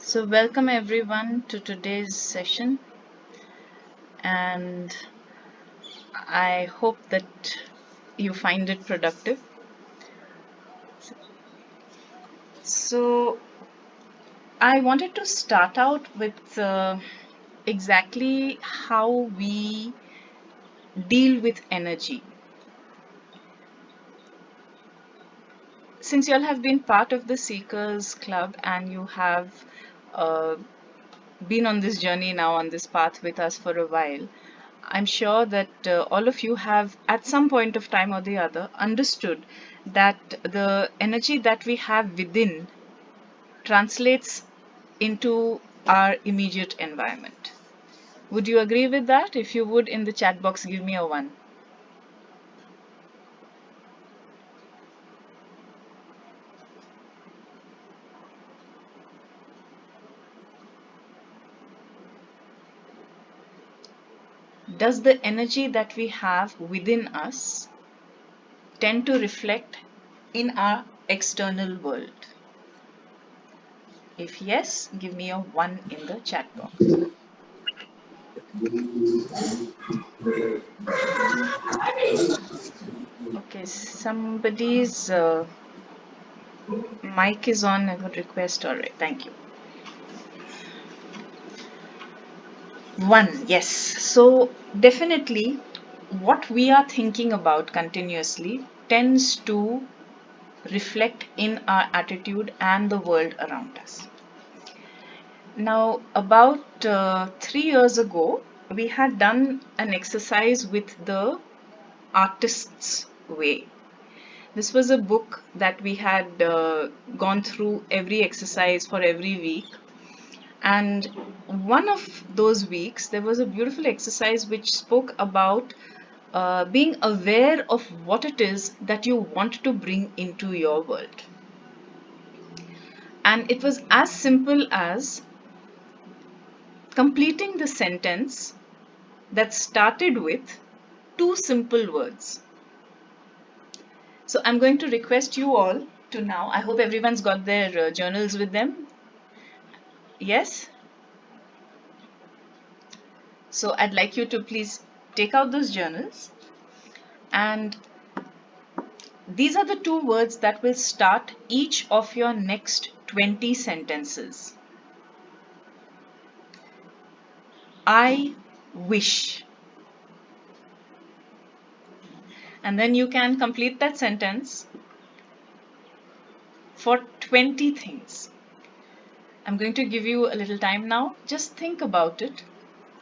So, welcome everyone to today's session, and I hope that you find it productive. So, I wanted to start out with exactly how we deal with energy. Since you all have been part of the Seekers Club and you have uh, been on this journey now, on this path with us for a while, I'm sure that all of you have, at some point of time or the other, understood that the energy that we have within translates into our immediate environment. Would you agree with that? If you would, in the chat box, give me a one. Does the energy that we have within us tend to reflect in our external world? If yes, give me a one in the chat box. Okay, somebody's mic is on. I would request. All right, thank you. One, yes. So, definitely, what we are thinking about continuously tends to reflect in our attitude and the world around us. Now, about 3 years ago, we had done an exercise with the Artist's Way. This was a book that we had gone through every exercise for every week. And one of those weeks, there was a beautiful exercise which spoke about being aware of what it is that you want to bring into your world. And it was as simple as completing the sentence that started with two simple words. So I'm going to request you all to now, I hope everyone's got their journals with them. Yes? So I'd like you to please take out those journals, and these are the two words that will start each of your next 20 sentences. I wish. And then you can complete that sentence for 20 things. I'm going to give you a little time now. Just think about it.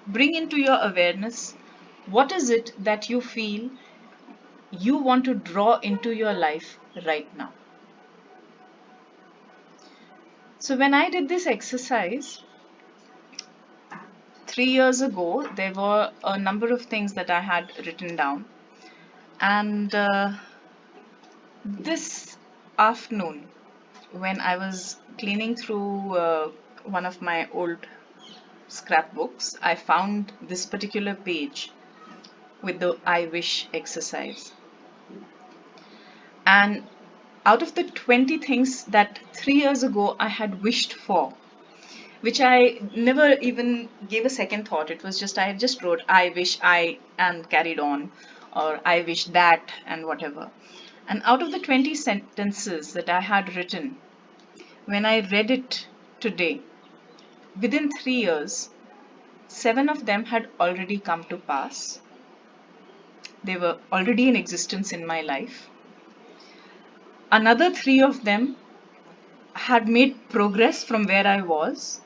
Bring into your awareness what is it that you feel you want to draw into your life right now. So when I did this exercise 3 years ago, there were a number of things that I had written down. And this afternoon, when I was cleaning through one of my old scrapbooks, I found this particular page with the I wish exercise. And out of the 20 things that 3 years ago I had wished for, which I never even gave a second thought, it was just I just wrote I wish I and carried on, or I wish that and whatever. And out of the 20 sentences that I had written, when I read it today, within 3 years, 7 of them had already come to pass. They were already in existence in my life. Another 3 of them had made progress from where I was.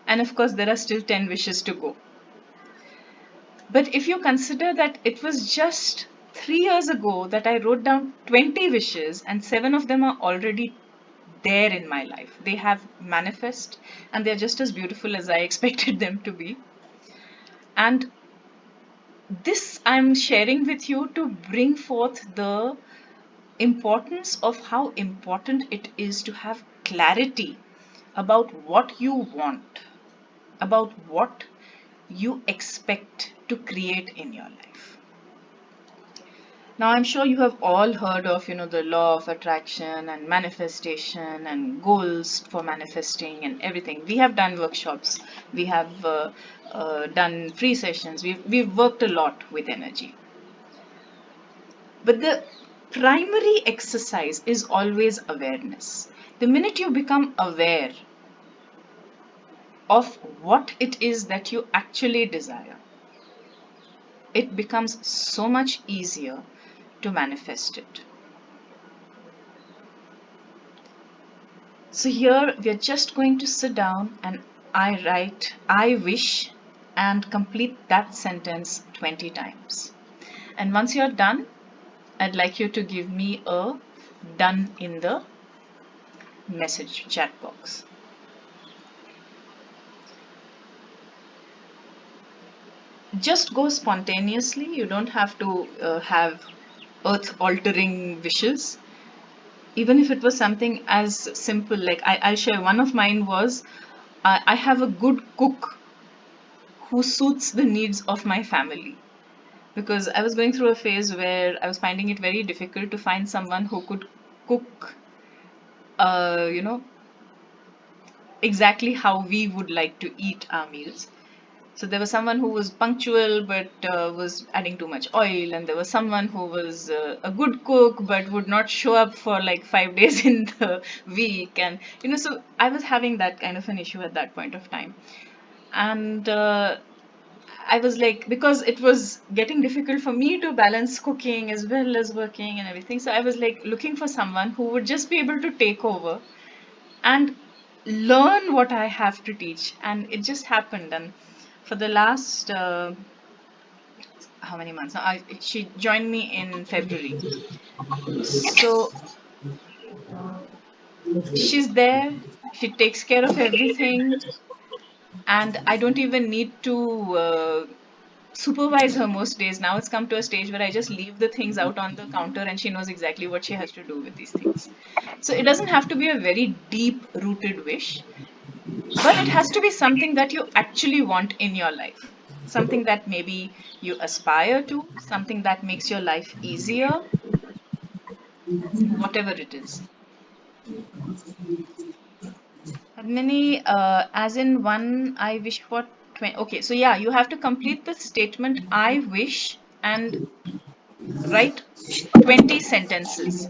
And of course, there are still 10 wishes to go. But if you consider that it was just 3 years ago that I wrote down 20 wishes and 7 of them are already there in my life. They have manifest and they're just as beautiful as I expected them to be. And this I'm sharing with you to bring forth the importance of how important it is to have clarity about what you want, about what you expect to create in your life. Now, I'm sure you have all heard of, the law of attraction and manifestation and goals for manifesting and everything. We have done workshops, we have done free sessions, we've worked a lot with energy. But the primary exercise is always awareness. The minute you become aware of what it is that you actually desire, it becomes so much easier to manifest it. So here we are just going to sit down and I write, I wish, and complete that sentence 20 times. And once you're done, I'd like you to give me a done in the message chat box. Just go spontaneously. You don't have to have earth altering wishes. Even if it was something as simple, like I'll share one of mine was I have a good cook who suits the needs of my family. Because I was going through a phase where I was finding it very difficult to find someone who could cook, uh, you know, exactly how we would like to eat our meals. So there was someone who was punctual but was adding too much oil, and there was someone who was a good cook but would not show up for like 5 days in the week, and so I was having that kind of an issue at that point of time, and I was like, because it was getting difficult for me to balance cooking as well as working and everything. So I was like looking for someone who would just be able to take over and learn what I have to teach. And it just happened. And for the last, how many months? Now, she joined me in February. So she's there. She takes care of everything. And I don't even need to supervise her most days. Now it's come to a stage where I just leave the things out on the counter and she knows exactly what she has to do with these things. So it doesn't have to be a very deep rooted wish, but it has to be something that you actually want in your life. Something that maybe you aspire to, something that makes your life easier, whatever it is. Many, as in one, I wish for 20. Okay, so yeah, you have to complete the statement, I wish, and write 20 sentences.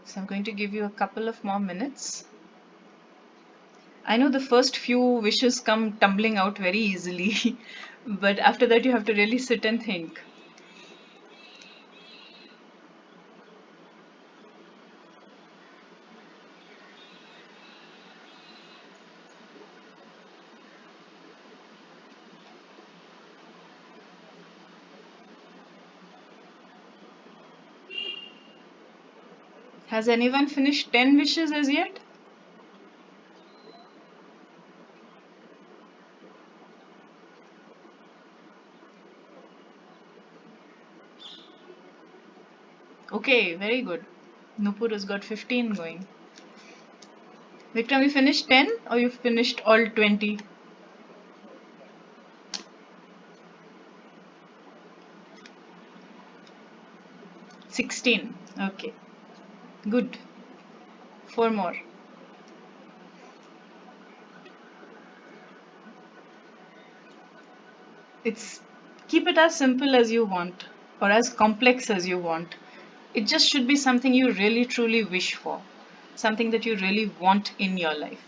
So I'm going to give you a couple of more minutes. I know the first few wishes come tumbling out very easily, but after that you have to really sit and think. Has anyone finished 10 wishes as yet? Okay, very good. Nupur has got 15 going. Vikram, you finished 10 or you finished all 20? 16. Okay, good. Four more. It's keep it as simple as you want or as complex as you want. It just should be something you really truly wish for, something that you really want in your life.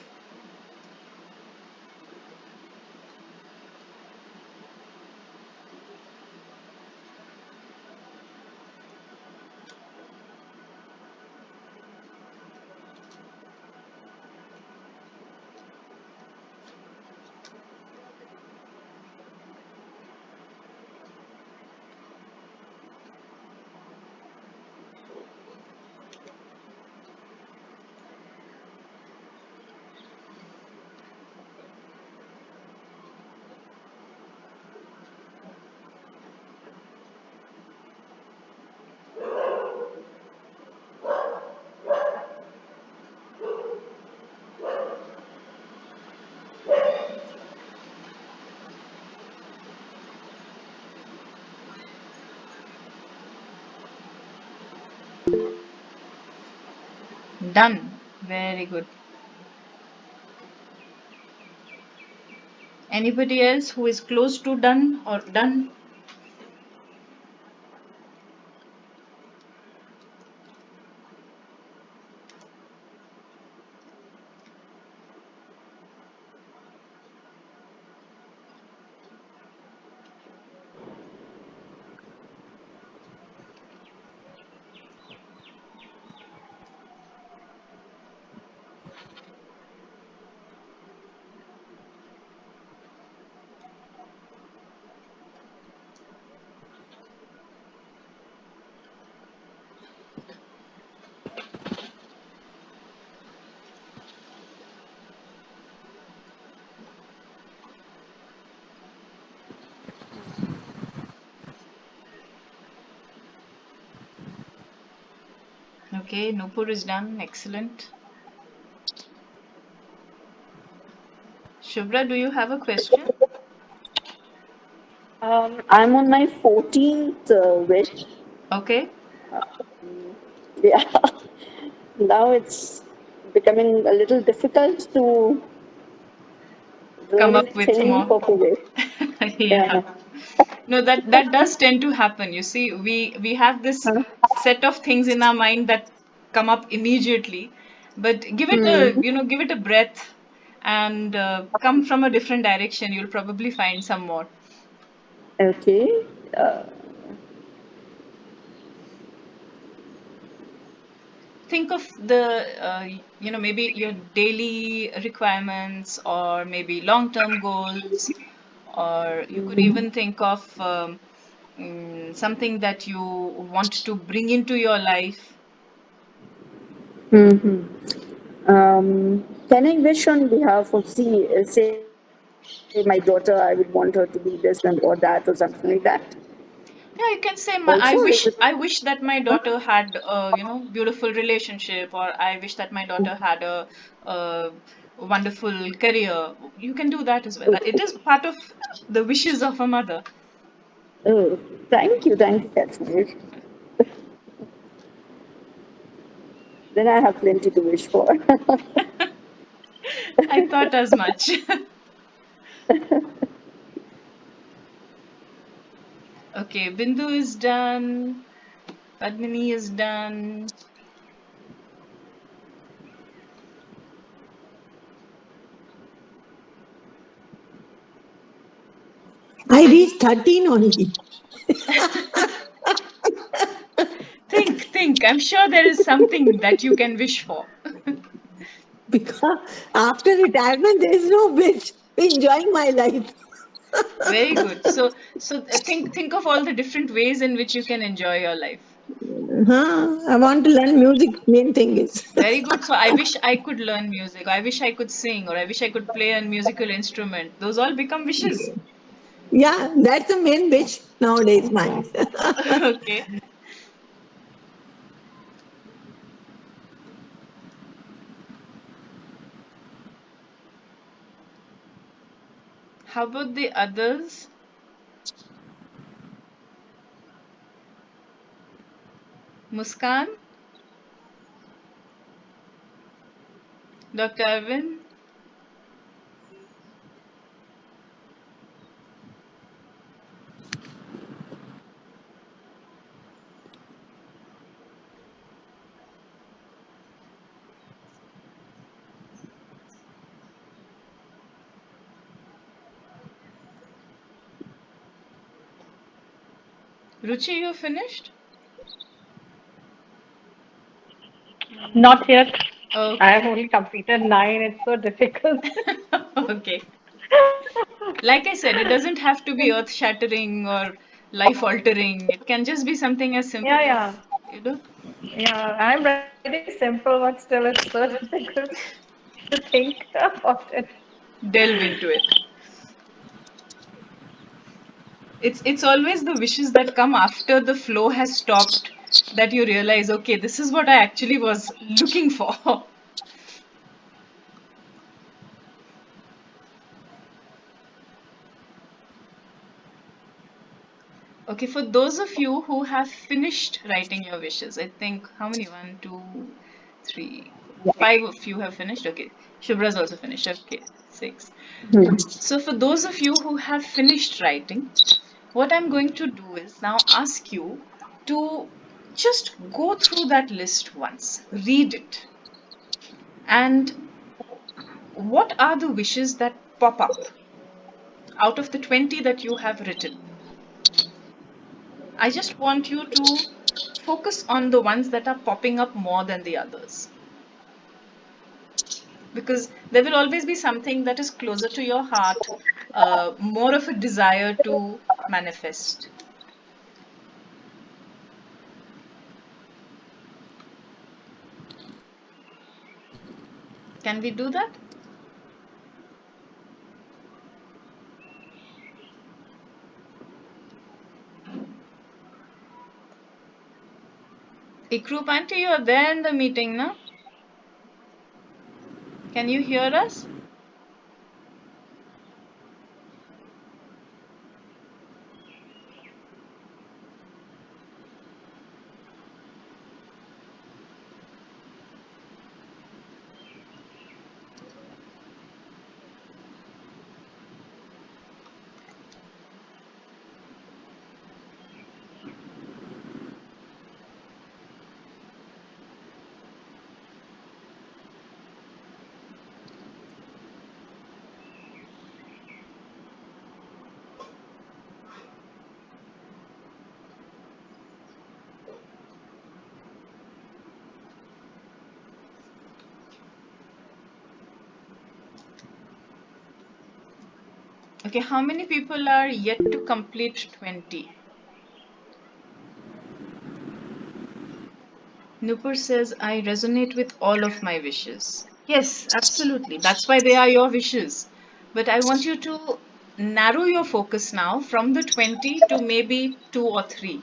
Done. Very good. Anybody else who is close to done or done? Okay, Nupur is done. Excellent. Shubhra, do you have a question? I'm on my 14th wish. Okay, Yeah, now it's becoming a little difficult to come really up with think more. of a wish. Yeah. Yeah. No, that does tend to happen. You see, we have this Huh? set of things in our mind that come up immediately, but give it a, Hmm. give it a breath and come from a different direction. You'll probably find some more. Okay. Uh, Think of the maybe your daily requirements or maybe long-term goals, or you could mhm. even think of something that you want to bring into your life. Mhm. Can I wish on behalf of, say, my daughter, I would want her to be this and or that or something like that? Yeah, you can say Also, or is it? I wish that my Huh? daughter had a beautiful relationship, or I wish that my daughter had a wonderful career. You can do that as well. It is part of the wishes of a mother. Oh, thank you, Kashmir. Then I have plenty to wish for. I thought as much. Okay, Bindu is done. Padmini is done. I Any? reached 13 only. Think. I'm sure there is something that you can wish for. Because after retirement, there is no wish. Enjoying my life. Very good. So think of all the different ways in which you can enjoy your life. I want to learn music, main thing is. Very good. So I wish I could learn music. I wish I could sing, or I wish I could play a musical instrument. Those all become wishes. Yeah, that's the main wish nowadays, mine. Okay. How about the others? Muskan, Dr. Arvind, Ruchi, you finished? Not yet. I Okay. have only completed nine. It's so difficult. Okay. Like I said, it doesn't have to be earth shattering or life altering. It can just be something as simple Yeah, as, yeah, you know, yeah. I'm writing simple, but still it's so difficult to think about it. delve into it. It's always the wishes that come after the flow has stopped that you realize, okay, this is what I actually was looking for. Okay, for those of you who have finished writing your wishes, I think how many? One, two, 3, Yeah. 5 of you have finished. Okay. Shubra's also finished. Okay. 6. Hmm. So for those of you who have finished writing, what I'm going to do is now ask you to just go through that list once, read it, and what are the wishes that pop up out of the 20 that you have written? I just want you to focus on the ones that are popping up more than the others. Because there will always be something that is closer to your heart, more of a desire to manifest. Can we do that? Ikru Aunty, you are there in the meeting now. Can you hear us? Okay, how many people are yet to complete 20? Nupur says, I resonate with all of my wishes. Yes, absolutely. That's why they are your wishes. But I want you to narrow your focus now from the 20 to maybe 2 or 3.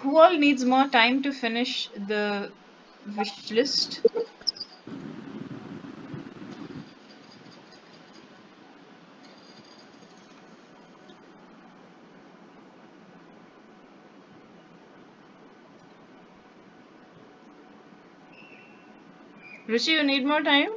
Who all needs more time to finish the wish list? Ruchi, you need more time?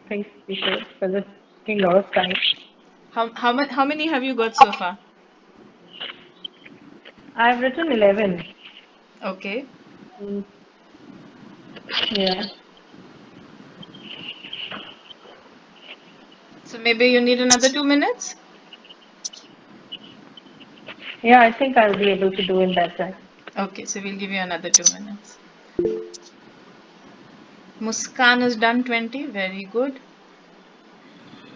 Thanks, people, for this taking a lot of time. How many have you got so far? I've written 11. Okay. Mm, yeah. So maybe you need another 2 minutes? Yeah, I think I'll be able to do in that time. Okay, so we'll give you another 2 minutes. Muskan has done 20. Very good.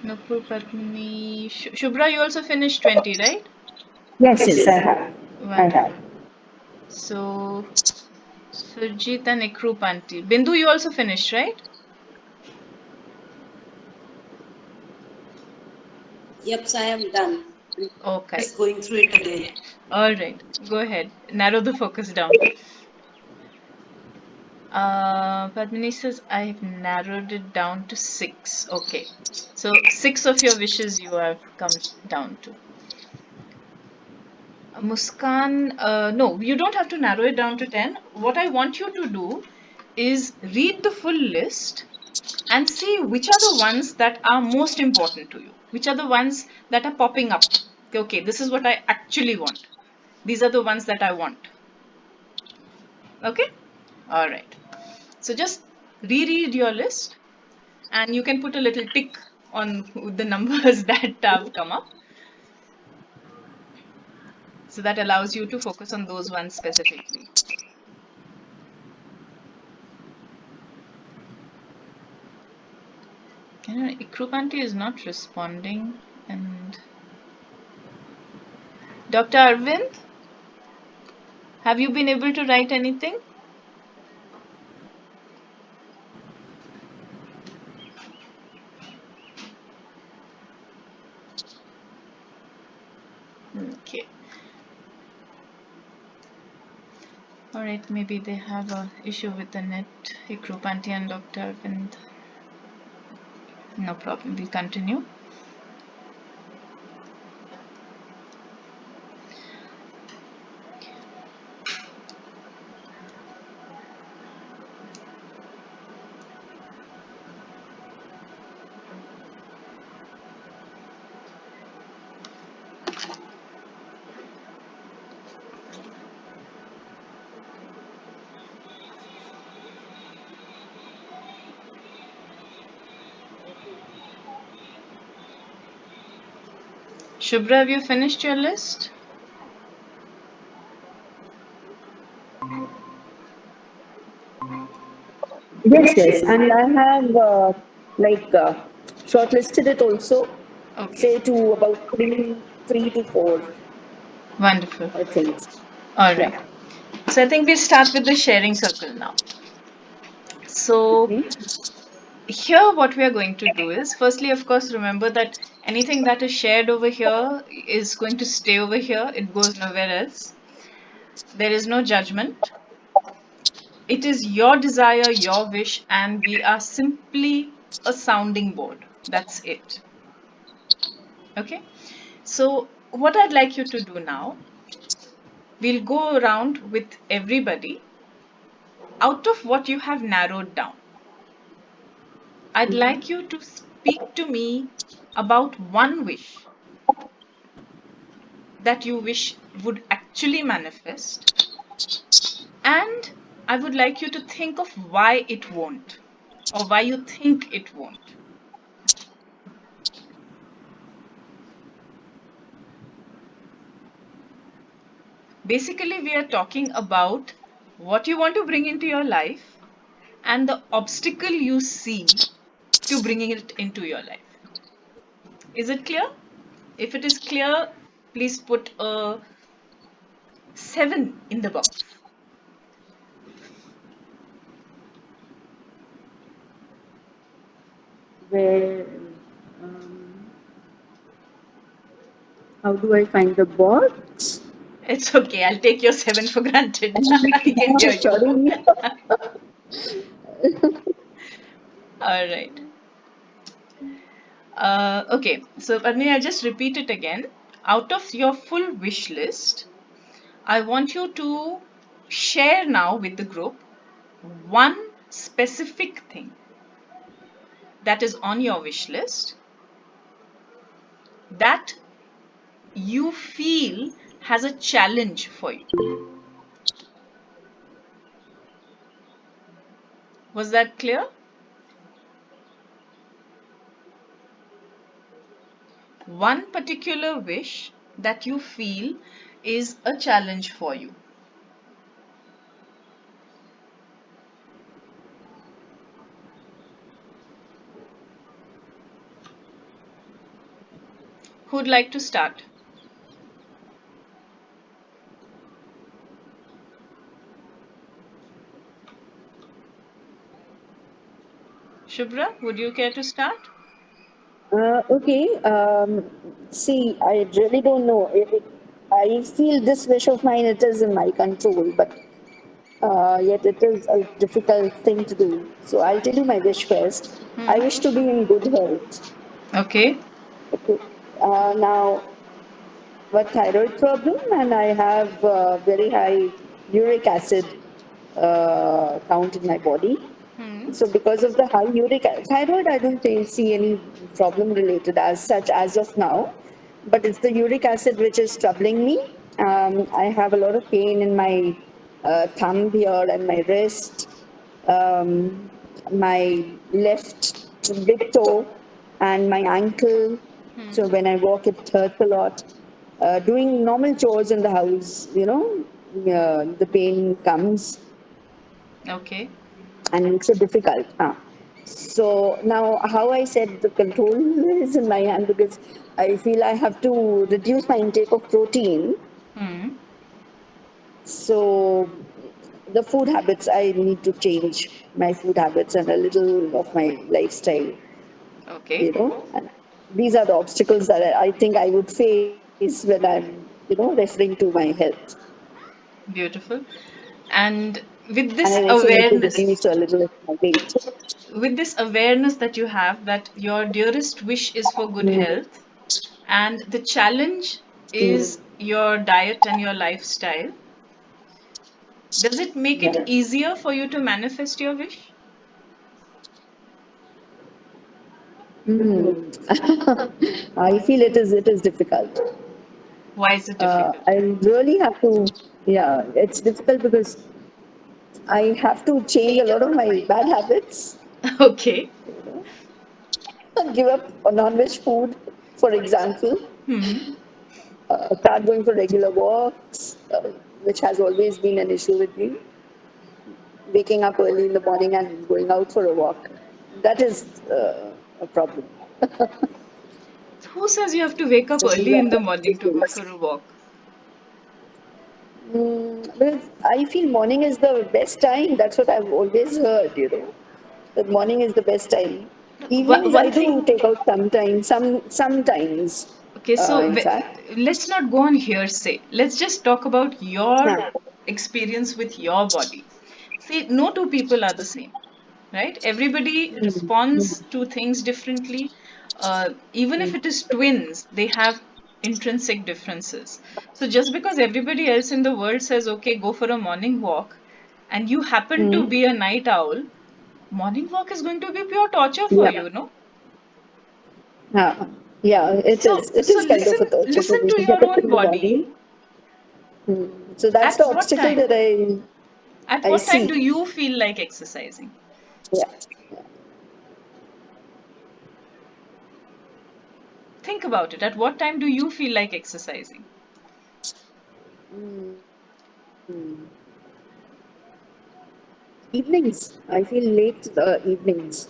Nupur Padmini. Shubhra, you also finished 20, right? Yes, yes, I have. I have. Wonderful. So, Surjit and Ikru Panti. Bindu, you also finished, right? Yep, so I am done. Okay. Just going through it again. All right. Go ahead. Narrow the focus down. Padmini says, I've narrowed it down to 6. Okay. So, 6 of your wishes you have come down to. Muskan, no, you don't have to narrow it down to 10. What I want you to do is read the full list and see which are the ones that are most important to you, which are the ones that are popping up. Okay, this is what I actually want. These are the ones that I want. Okay? All right. So just reread your list and you can put a little tick on the numbers that have come up. So that allows you to focus on those ones specifically. Ikrupanti is not responding. And Dr. Arvind, have you been able to write anything? Okay. All right, maybe they have a issue with the net. A group auntie and Dr. Arvind. No problem. We'll continue. Shubhra, have you finished your list? Yes, and I have like shortlisted it also, Okay, say to about three to four wonderful. things. All Yeah. right. So I think we'll start with the sharing circle now. So Okay. here what we are going to do is, firstly, of course, remember that anything that is shared over here is going to stay over here. It goes nowhere else. There is no judgment. It is your desire, your wish, and we are simply a sounding board. That's it. Okay? So, what I'd like you to do now, we'll go around with everybody out of what you have narrowed down. I'd like you to speak to me about one wish that you wish would actually manifest, and I would like you to think of why it won't, or why you think it won't. Basically, we are talking about what you want to bring into your life and the obstacle you see to bringing it into your life. Is it clear? If it is clear, please put a 7 in the box. Where, um, how do I find the box? It's okay, I'll take your 7 for granted. I can hear you. Sorry. All right. Okay, so Padmini, I'll just repeat it again. Out of your full wish list, I want you to share now with the group one specific thing that is on your wish list that you feel has a challenge for you. Was that clear? One particular wish that you feel is a challenge for you. Who'd like to start? Shubhra, would you care to start? Okay. See, I really don't know. I feel this wish of mine, it is in my control, but yet it is a difficult thing to do. So I'll tell you my wish first. I wish to be in good health. Okay. Okay. Now, I have a thyroid problem and I have very high uric acid count in my body. So because of the high thyroid, I don't see any problem related as such as of now. But it's the uric acid which is troubling me. I have a lot of pain in my thumb here and my wrist, my left big toe, and my ankle. So when I walk, it hurts a lot. Doing normal chores in the house, the pain comes Okay. and makes it difficult. So now, how I said the control is in my hand because I feel I have to reduce my intake of protein. Hmm. So the food habits, I need to change my food habits and a little of my lifestyle. Okay. And these are the obstacles that I think I would face when I'm referring to my health. Beautiful. And with And this I also need to awareness, reduce a little of my weight. with this awareness that you have that your dearest wish is for good Mm, health, and the challenge mm, is your diet and your lifestyle, does it make it yeah. easier for you to manifest your wish? Mm. I feel it is difficult. Why is it difficult? I really have to, yeah, it's difficult because I have to change a lot of my bad habits, Okay. give up on non-veg food, for example, Hmm. start going for regular walks, which has always been an issue with me. Waking up early in the morning and going out for a walk, that is a problem. Who says you have to wake up So these early are in the the two morning to go things. for a walk? Well, I feel morning is the best time. That's what I've always heard. That morning is the best time. Evenings I One do thing. take out sometimes, sometimes, Okay, so in fact. let's not go on hearsay. Let's just talk about your Yeah. experience with your body. See, no two people are the same, right? Everybody Mm, responds mm, to things differently. Even if mm, it is twins, they have intrinsic differences. So just because everybody else in the world says, okay, go for a morning walk, and you happen to mm. be a night owl, morning walk is going to be pure torture for Yeah. you, no? Yeah, it So, is. It so is kind listen, of a torture for listen me to to get your up own in the body. morning. Mm. So that's At the what obstacle time? that At I what time do see. you feel like exercising? Yeah. Think about it. At what time do you feel like exercising? Mm. Evenings. I feel late evenings.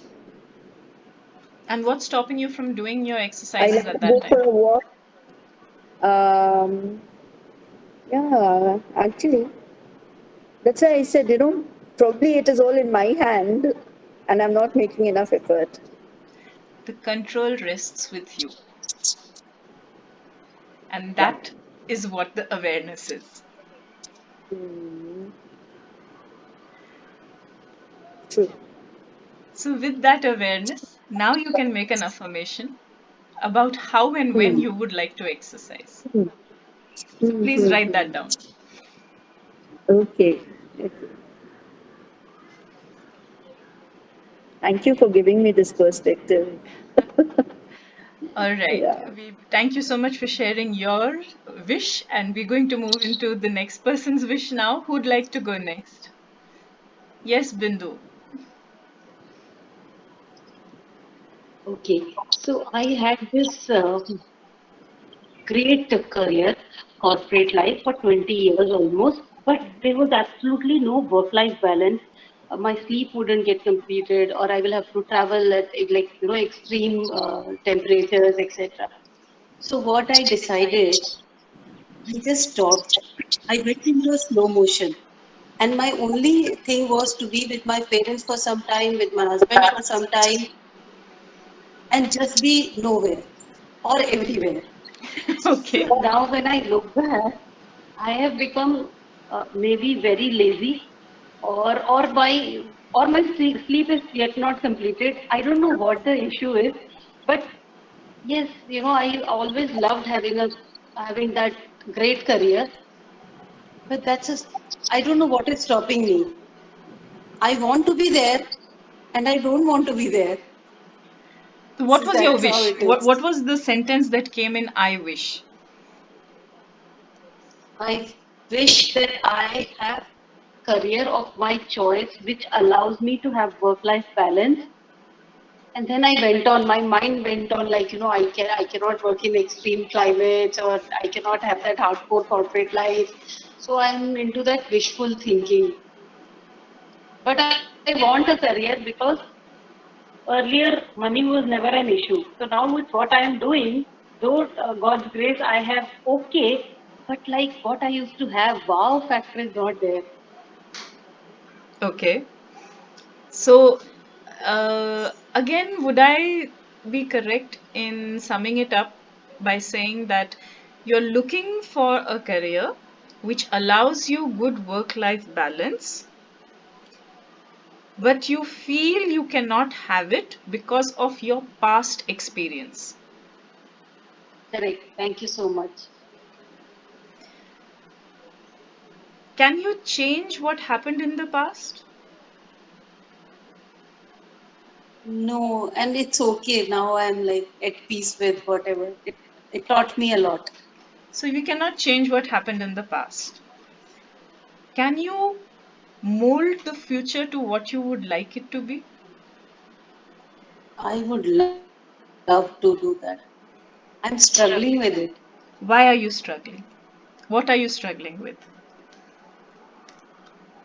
And what's stopping you from doing your I exercises like at to go that for time? a walk. Um, yeah, actually, that's why I said, probably it is all in my hand and I'm not making enough effort. The control rests with you. And Yeah. that is what the awareness is. Mm, true. So, with that awareness, now you can make an affirmation about how and when Hmm. you would like to exercise. Hmm. So, Hmm, please hmm, write hmm. that down. Okay. Okay. Thank you for giving me this perspective. All right. Yeah. We thank you so much for sharing your wish, and we're going to move into the next person's wish now. Who'd like to go next? Yes, Bindu. Okay, so I had this great career, corporate life for 20 years almost, but there was absolutely no work-life balance. My sleep wouldn't get completed, or I will have to travel at extreme temperatures, etc. So what I decided, I just stopped. I went into a slow motion. And my only thing was to be with my parents for some time, with my husband for some time, and just be nowhere or everywhere. Okay. So now when I look back, I have become maybe very lazy, or my sleep is yet not completed. I don't know what the issue is, but yes, I always loved having that great career. But that's just, I don't know what is stopping me. I want to be there and I don't want to be there. So, what So was your that's how wish? it is. What was the sentence that came in I wish? I wish that I have career of my choice, which allows me to have work-life balance. And then I went on, my mind went on like, I cannot work in extreme climates, or I cannot have that hardcore corporate life. So I'm into that wishful thinking. But I want a career because earlier money was never an issue. So now with what I am doing, though God's grace, I have okay, but like what I used to have, wow factor is not there. Okay. So, again, would I be correct in summing it up by saying that you're looking for a career which allows you good work life balance, but you feel you cannot have it because of your past experience. Correct. Thank you so much. Can you change what happened in the past? No, and it's okay. Now I'm like at peace with whatever. It taught me a lot. So you cannot change what happened in the past. Can you mold the future to what you would like it to be? I would love to do that. I'm struggling with it. Why are you struggling? What are you struggling with?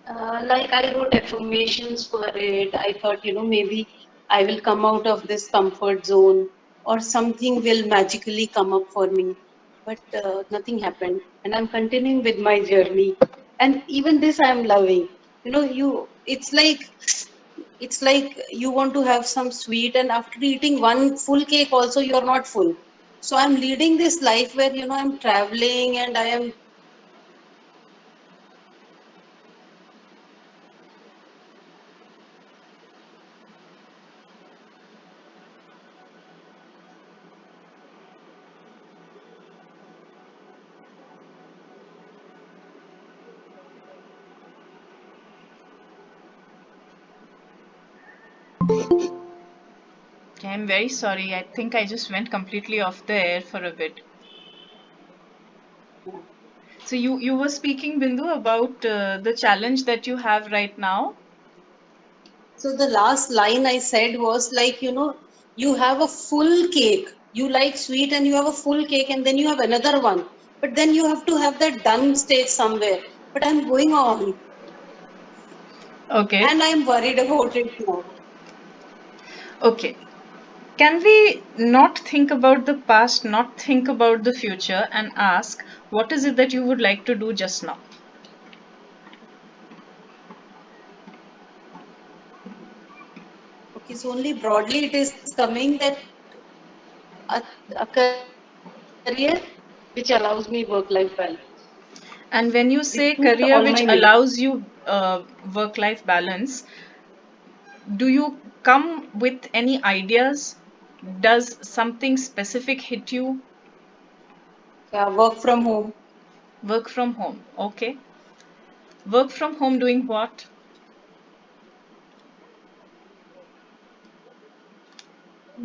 Like I wrote affirmations for it. I thought, maybe I will come out of this comfort zone or something will magically come up for me. But nothing happened. And I'm continuing with my journey. And even this I'm loving. It's like you want to have some sweet, and after eating one full cake also you're not full. So I'm leading this life where, I'm traveling and I am Okay, I'm very sorry. I think I just went completely off the air for a bit. So you were speaking, Bindu, about the challenge that you have right now. So the last line I said was like, you have a full cake. You like sweet and you have a full cake and then you have another one. But then you have to have that done stage somewhere. But I'm going on Okay. and I'm worried about it now. Okay. Can we not think about the past, not think about the future, and ask what is it that you would like to do just now? Okay, so only broadly it is coming that a career which allows me work-life balance. And when you It say suits all career my which needs. allows you work life balance, do you come with any ideas? Does something specific hit you? work from home. Work from home. Okay. Work from home doing what?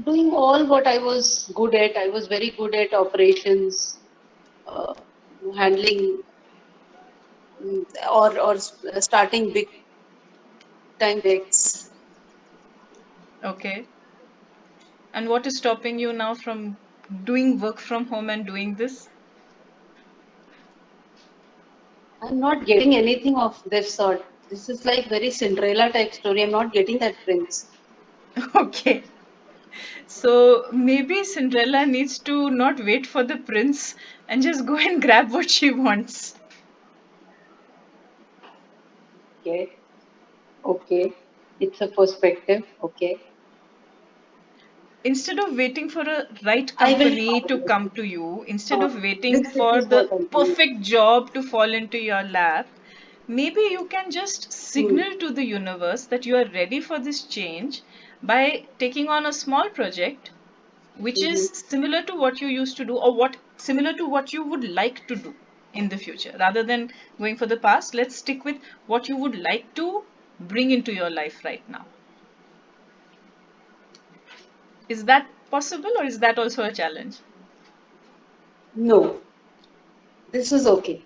Doing all what I was good at. I was very good at operations, uh, handling or starting big time projects. Okay. And what is stopping you now from doing work from home and doing this? I'm not getting anything of this sort. This is like very Cinderella type story. I'm not getting that prince. Okay. So maybe Cinderella needs to not wait for the prince and just go and grab what she wants. Okay. Okay. It's a perspective. Okay. Instead of waiting for a right I will company to come to you, instead of waiting this for is what the I do. perfect job to fall into your lap, maybe you can just Hmm. signal to the universe that you are ready for this change by taking on a small project which Mm-hmm. is similar to what you used to do, or what similar to what you would like to do in the future. Rather than going for the past, let's stick with what you would like to bring into your life right now. Is that possible, or is that also a challenge? No, this is okay.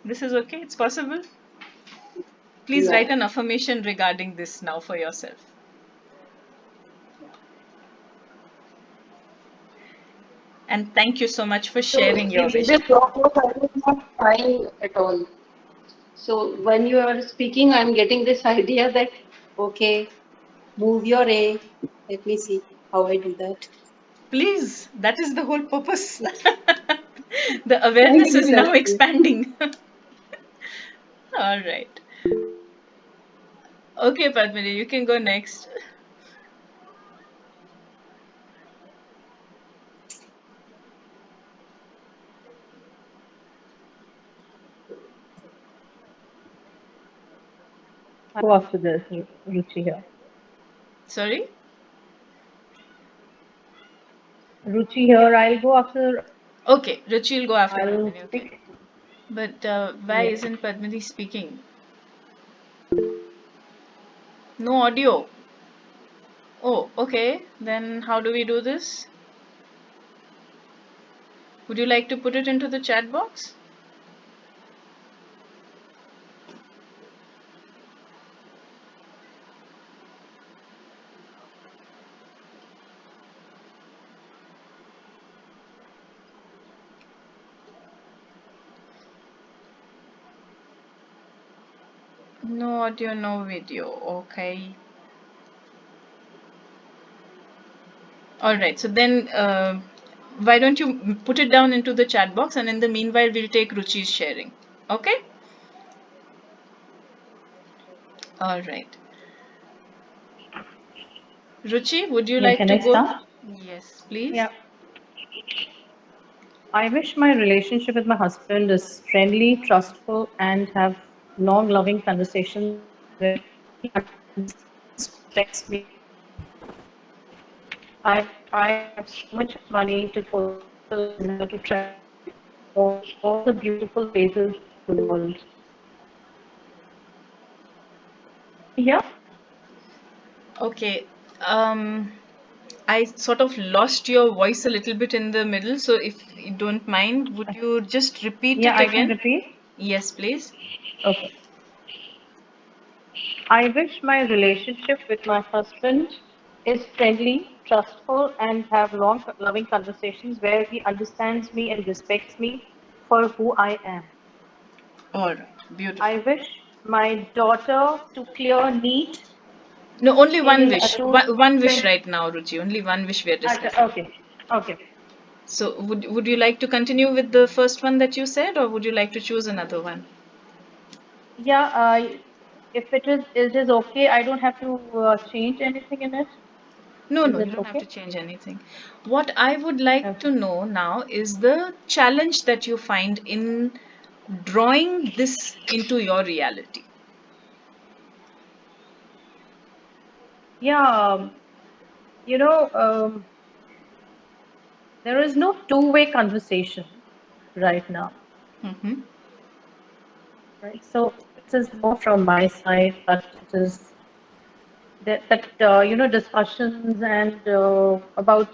This is okay, it's possible. Please Yeah. write an affirmation regarding this now for yourself. And thank you so much for So sharing your in wish. this process, I was not trying at all. So when you are speaking, I'm getting this idea that Okay. Move your A. Let me see how I do that. Please, that is the whole purpose. The Thank awareness you, is now thank you. expanding. All right. Okay, Padmini, you can go next. go after this, Ruchi here. Sorry? Ruchi here, I'll go after. Okay, Ruchi will go after I'll Padmini. Okay. speak. But why Yes. isn't Padmini speaking? No audio. Oh, okay. Then how do we do this? Would you like to put it into the chat box? No audio, no video. Okay. All right. So then, why don't you put it down into the chat box, and in the meanwhile, we'll take Ruchi's sharing. Okay. All right. Ruchi, would you Yeah, like can to I go? start? Yes, please. Yeah. I wish my relationship with my husband is friendly, trustful, and have long, loving conversations where he respects me. I have so much money to go to travel all the beautiful places in the world. Yeah. Okay. I sort of lost your voice a little bit in the middle, so if you don't mind, would you just repeat Yeah, it I can again? repeat. Yes, please. Okay. I wish my relationship with my husband is friendly, trustful, and have long, loving conversations where he understands me and respects me for who I am. All right. I Beautiful. wish my daughter to clear neat No, only one in a wish. two. One wish right now, Ruchi. Only one wish we are discussing. Okay, okay. So, would you like to continue with the first one that you said, or would you like to choose another one? Yeah. If it is okay. I don't have to change anything in it. No, Is no, you it don't have to okay? change anything. What I would like Okay. to know now is the challenge that you find in drawing this into your reality. Yeah. You know, there is no two-way conversation right now. Mm-hmm. Right. So it is more from my side, but it is that discussions and about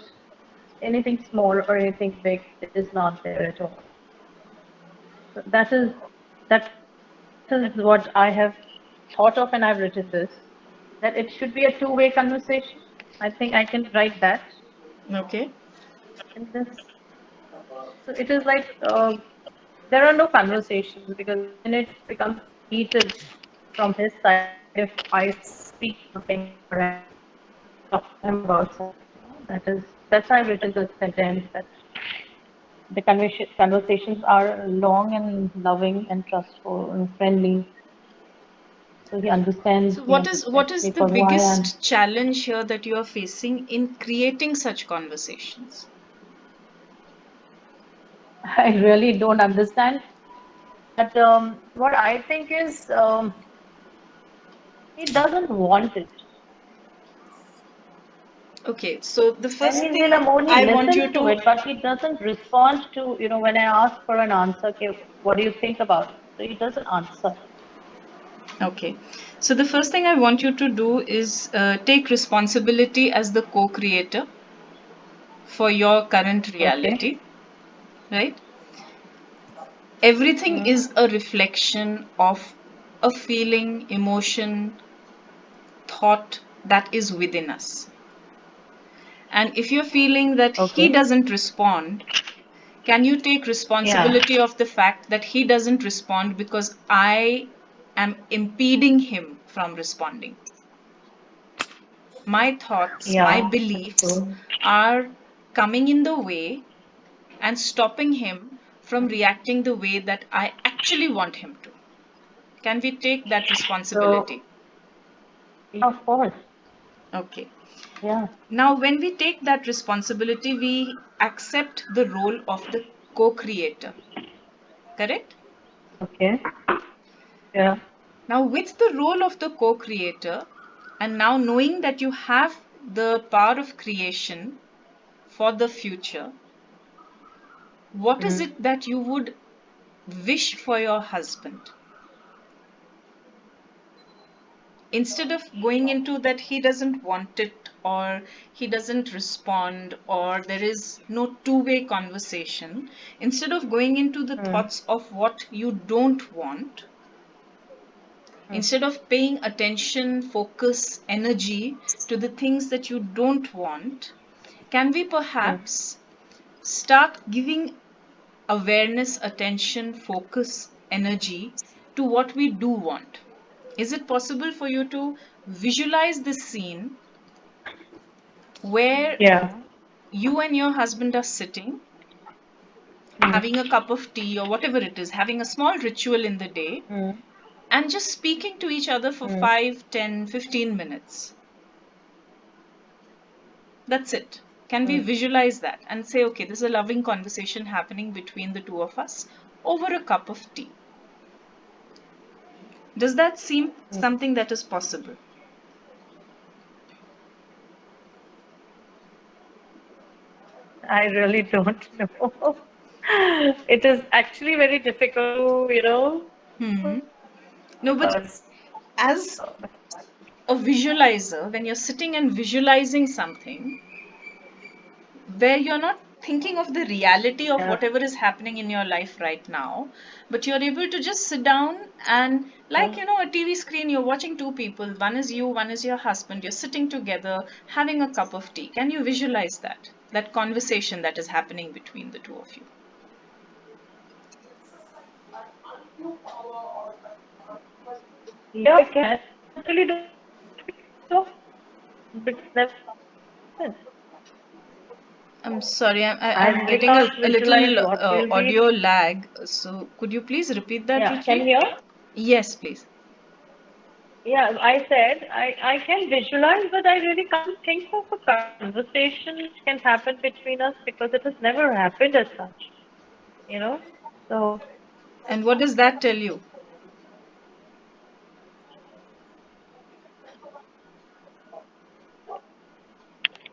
anything small or anything big is not there at all. So that is what I have thought of, and I've written this, that it should be a two-way conversation. I think I can write that Okay. in this. So it is like there are no conversations because then it becomes heated from his side if I speak something or I talk to him about something. That's why I've written this sentence that the conversations are long and loving and trustful and friendly. So he understands So me what and is respects me the for who I am. biggest challenge here that you are facing in creating such conversations? I really don't understand. But what I think is he doesn't want it. Okay, so the When first he's in a thing mood, he I want you listens to to it, but he doesn't respond to, when I ask for an answer, okay, what do you think about it? So he doesn't answer. Okay. So the first thing I want you to do is take responsibility as the co-creator for your current Okay. reality, right? Everything Mm. is a reflection of a feeling, emotion, thought that is within us. And if you're feeling that he Okay. doesn't respond, can you take Yeah. responsibility of the fact that he doesn't respond because I am impeding him from responding? My thoughts, my Yeah. That's beliefs true. are coming in the way and stopping him from reacting the way that I actually want him to. Can we take that So, responsibility? yeah, of course. Okay. Yeah. Now, when we take that responsibility, we accept the role of the co creator. Correct? Okay. Yeah. Now, with the role of the co creator, and now knowing that you have the power of creation for the future, what is it that you would wish for your husband? Instead of going into that he doesn't want it, or he doesn't respond, or there is no two-way conversation, instead of going into the thoughts of what you don't want, instead of paying attention, focus, energy to the things that you don't want, can we perhaps start giving awareness, attention, focus, energy to what we do want? Is it possible for you to visualize this scene where Yeah. you and your husband are sitting, having a cup of tea or whatever it is, having a small ritual in the day, and just speaking to each other for 5, 10, 15 minutes? That's it. Can we visualize that and say, okay, this is a loving conversation happening between the two of us over a cup of tea? Does that seem something that is possible? I really don't know. It is actually very difficult, No, but because as a visualizer, when you're sitting and visualizing something where you're not thinking of the reality of whatever is happening in your life right now, but you're able to just sit down and, like, a TV screen, you're watching two people, one is you, one is your husband, you're sitting together having a cup of tea. Can you visualize that conversation that is happening between the two of you? yeah, I can actually do so, but it's never happened. I'm sorry, I I'm really getting a, can't a visualize little what will be. audio lag. So could you please repeat that, Yeah, can Ruchi? you hear? Yes, please. Yeah, I said I can visualize, but I really can't think of a conversation which can happen between us because it has never happened as such, you know? So, And what does that tell you?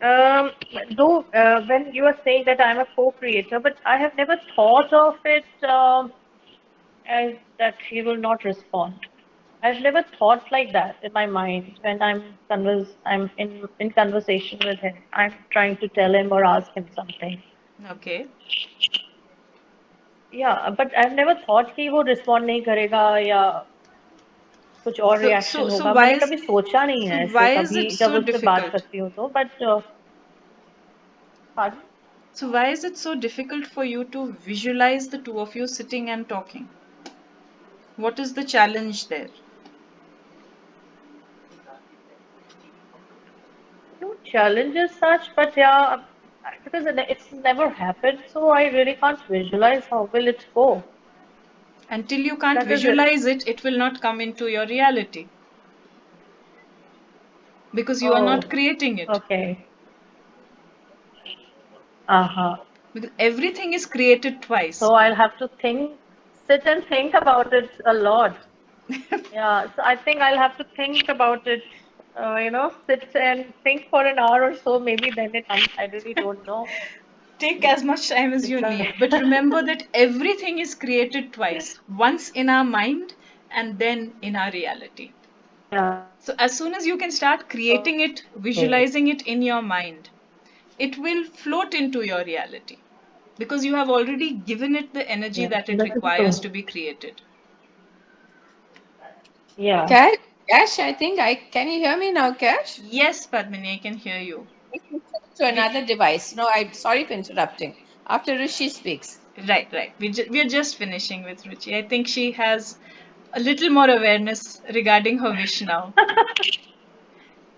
um, though when you are saying that I'm a co-creator, but I have never thought of it as that he will not respond. I've never thought like that in my mind when I'm in conversation with him. I'm trying to tell him or ask him something. Okay. Yeah, but I've never thought कि वो respond नहीं करेगा या कुछ और So so reaction so होगा. why मैंने is कभी सोचा नहीं so है why ऐसे is कभी it जब so उससे बात difficult? करती हूँ तो but pardon? So why is it so difficult for you to visualize the two of you sitting and talking? What is the challenge there? No challenge as such, but yeah, because it's never happened, so I really can't visualize how will it go. Until you can't That is it. visualize it, it will not come into your reality because you are not Oh, creating it. okay. Uh-huh. Because everything is created twice. So I'll have to sit and think about it a lot. Yeah, so I think I'll have to think about it, sit and think for an hour or so, maybe then it comes. I really don't know. Take as much time as you need, but remember that everything is created twice, once in our mind and then in our reality. Yeah. So as soon as you can start creating it, Okay. visualizing it in your mind, it will float into your reality because you have already given it the energy Yeah, that it that is requires true. to be created. Yeah. Cash, I think can you hear me now, Cash? Yes, Padmini, I can hear you. To We, another device. No, I'm sorry for interrupting. After Rishi speaks. right. We're just finishing with Ruchi. I think she has a little more awareness regarding her wish now.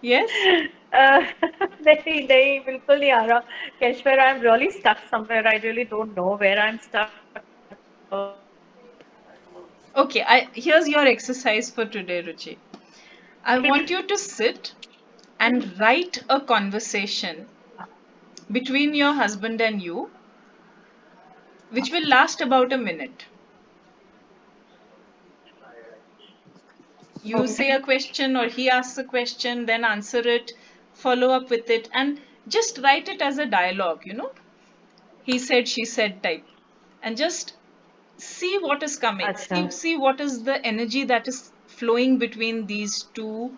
Yes? Uh, नहीं बिल्कुल नहीं आ रहा Keshwar, I'm really stuck somewhere. I really don't know where I'm stuck. Okay, here's your exercise for today, Ruchi. I want you to sit and write a conversation between your husband and you, which will last about a minute. You say a question or he asks a question, then answer it, follow up with it, and just write it as a dialogue, he said, she said type, and just see what is coming. Acha. See what is the energy that is flowing between these two,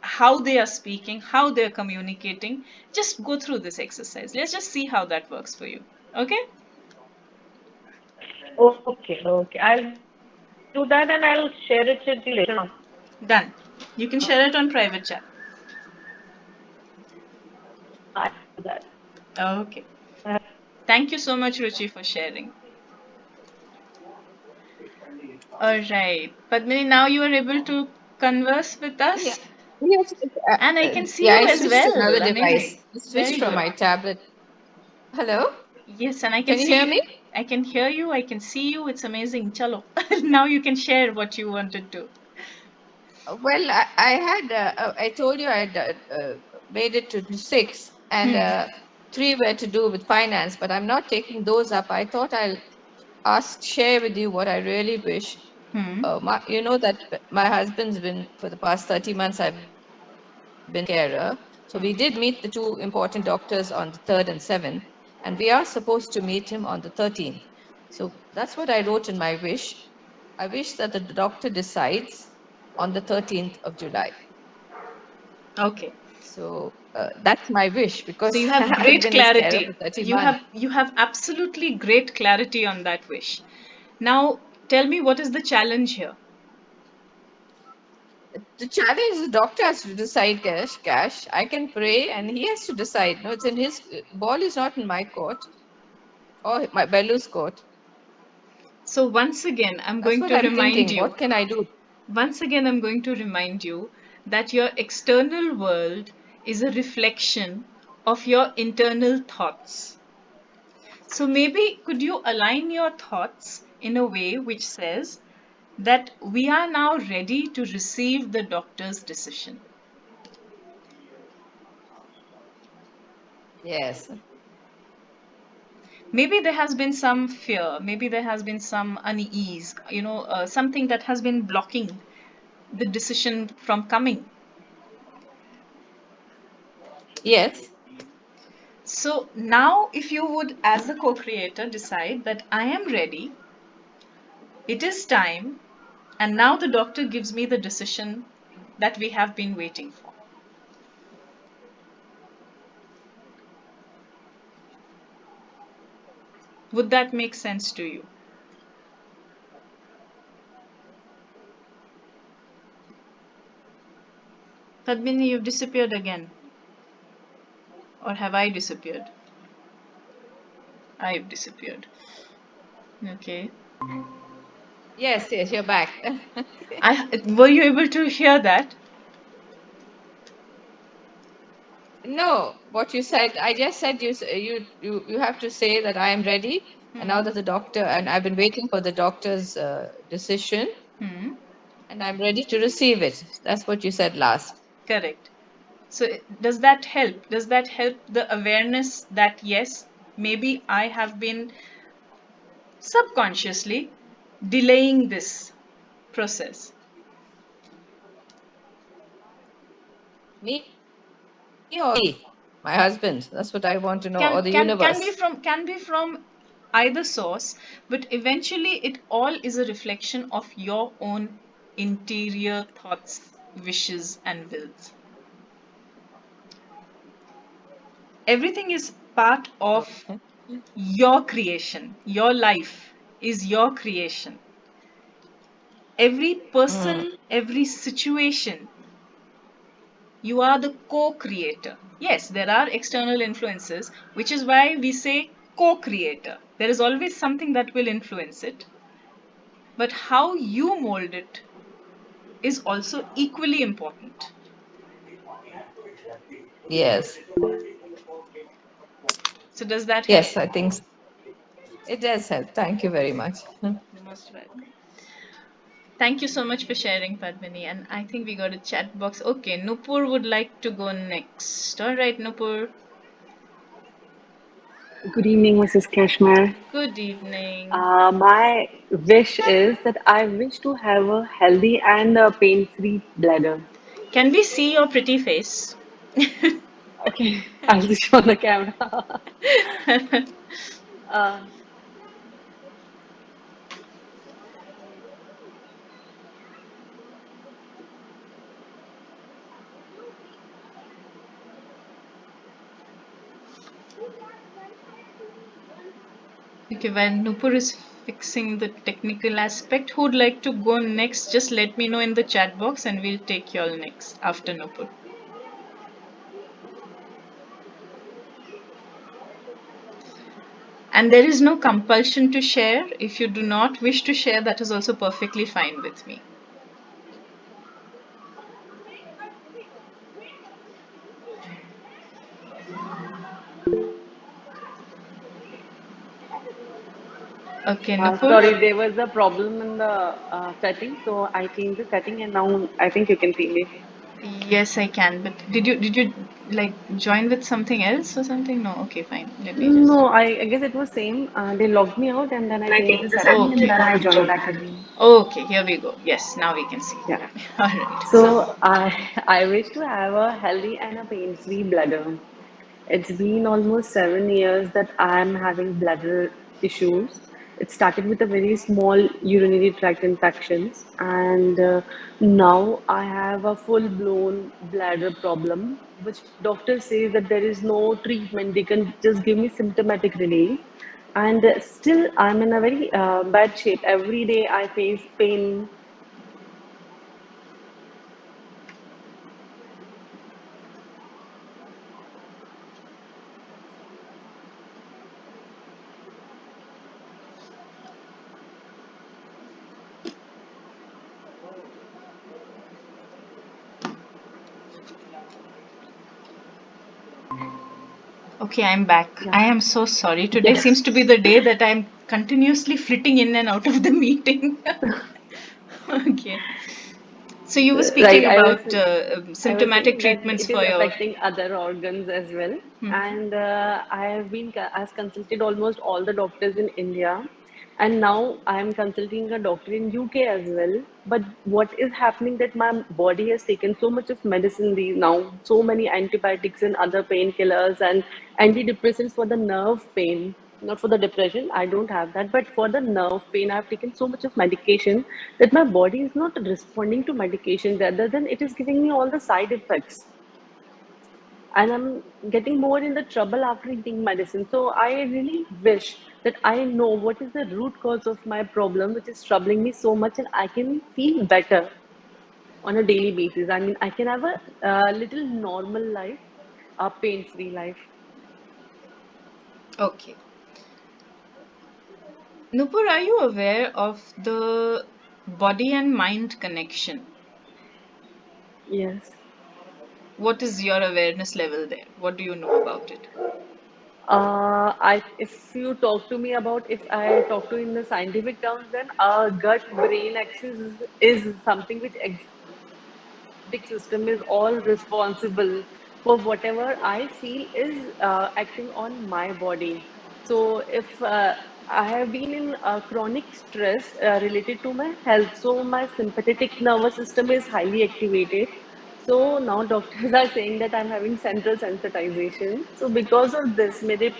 how they are speaking, how they are communicating. Just go through this exercise. Let's just see how that works for you. Okay? Okay, okay. I'll do that and I'll share it with you later on. Done. You can share it on private chat. I'll do that. Okay. Uh, Thank you so much, Ruchi, for sharing. All right. Padmini, now you are able to converse with Yeah. us, Yes. and I can see Yeah, you I as switched to another well. device. Amazing. I switched Very from good. my tablet. Hello? Yes, and I can Can you see hear you. me? I can hear you. I can see you. It's amazing. Chalo. Now you can share what you wanted to. Well, I told you I had made it to 6, and Hmm. 3 were to do with finance, but I'm not taking those up. I thought I'll share with you what I really wish. Hmm. You know that my husband's been, for the past 30 months, I've been carer. So we did meet the 2 important doctors on the 3rd and 7th, and we are supposed to meet him on the 13th. So that's what I wrote in my wish. I wish that the doctor decides on the 13th of July. Okay. So that's my wish, So because you have I've great been his carer clarity. for 30 You months. have absolutely great clarity on that wish. Now tell me, what is the challenge here? The challenge is the doctor has to decide, Cash. I can pray and he has to decide. No, it's in his ball is not in my court or my Belu's court. So once again, I'm That's going what to I'm remind thinking. you. What can I do? Once again, I'm going to remind you that your external world is a reflection of your internal thoughts. So maybe could you align your thoughts in a way which says that we are now ready to receive the doctor's decision? Yes. Maybe there has been some fear, maybe there has been some unease, something that has been blocking the decision from coming. Yes. So now, if you would, as the co creator, decide that I am ready, it is time, and now the doctor gives me the decision that we have been waiting for. Would that make sense to you? Padmini, you've disappeared again. Or have I disappeared? I've disappeared. Okay. Yes, you're back. Were you able to hear that? No, what you said, I just said you have to say that I am ready, and now that the doctor, and I've been waiting for the doctor's decision, Hmm. and I'm ready to receive it. That's what you said last. Correct. So does that help? Does that help the awareness that yes, maybe I have been subconsciously delaying this process? Me or he? My husband. That's what I want to know, or Can the can can be universe. from either source, but eventually it all is a reflection of your own interior thoughts, wishes, and wills. Everything is part of Okay. your creation. Your life is your creation. Every Mm. person, every situation, you are the co creator. Yes, there are external influences, which is why we say co creator. There is always something that will influence it, but how you mold it is also equally important. Yes. So, does that help? Yes, I think so. It does help. Thank you very much. You're most welcome. Thank you so much for sharing, Padmini. And I think we got a chat box. Okay, Nupur would like to go next. All right, Nupur. Good evening, Mrs. Kashmir. Good evening. My wish is that I wish to have a healthy and pain-free bladder. Can we see your pretty face? Okay, I'll just show the camera. uh, Okay, while Nupur is fixing the technical aspect, who'd like to go next? Just let me know in the chat box and we'll take you all next after Nupur. And there is no compulsion to share. If you do not wish to share, that is also perfectly fine with me. Okay, Nupur. Sorry, there was a problem in the setting, so I changed the setting, and now I think you can see me. Yes, I can. But did you like join with something else or something? No. Okay, fine. Let me just. No, I guess it was same. They logged me out, and then I changed the setting, and Okay. then I joined back again. Okay, here we go. Yes, now we can see. Yeah. All right. So, So I wish to have a healthy and a pain-free bladder. It's been almost 7 years that I'm having bladder issues. It started with a very small urinary tract infections, and now I have a full-blown bladder problem, which doctor says that there is no treatment. They can just give me symptomatic relief, and still I'm in a very bad shape. Every day I face pain. okay, I'm back. Yeah. I am so sorry. Today Yes. seems to be the day that I'm continuously flitting in and out of the meeting. Okay. So you were Right. speaking I was about I was symptomatic saying that treatments it is for your. affecting other organs as well. Mhm. And I have been I've consulted almost all the doctors in India, and now I am consulting a doctor in UK as well. But what is happening that my body has taken so much of medicine these now, so many antibiotics and other painkillers and antidepressants for the nerve pain, not for the depression. I don't have that, but for the nerve pain, I've taken so much of medication that my body is not responding to medication, rather than it is giving me all the side effects, and I'm getting more in the trouble after eating medicine. So I really wish that I know what is the root cause of my problem, which is troubling me so much, and I can feel better on a daily basis. I mean, I can have a little normal life, a pain-free life. Okay. Nupur, are you aware of the body and mind connection? Yes. What is your awareness level there? What do you know about it? If you talk to me about, if I talk to in the scientific terms, then gut-brain axis is something which system is all responsible for whatever I feel is acting on my body. So if I have been in chronic stress related to my health, so my sympathetic nervous system is highly activated. So now doctors are saying that I'm having central sensitization. So because of this, मेरे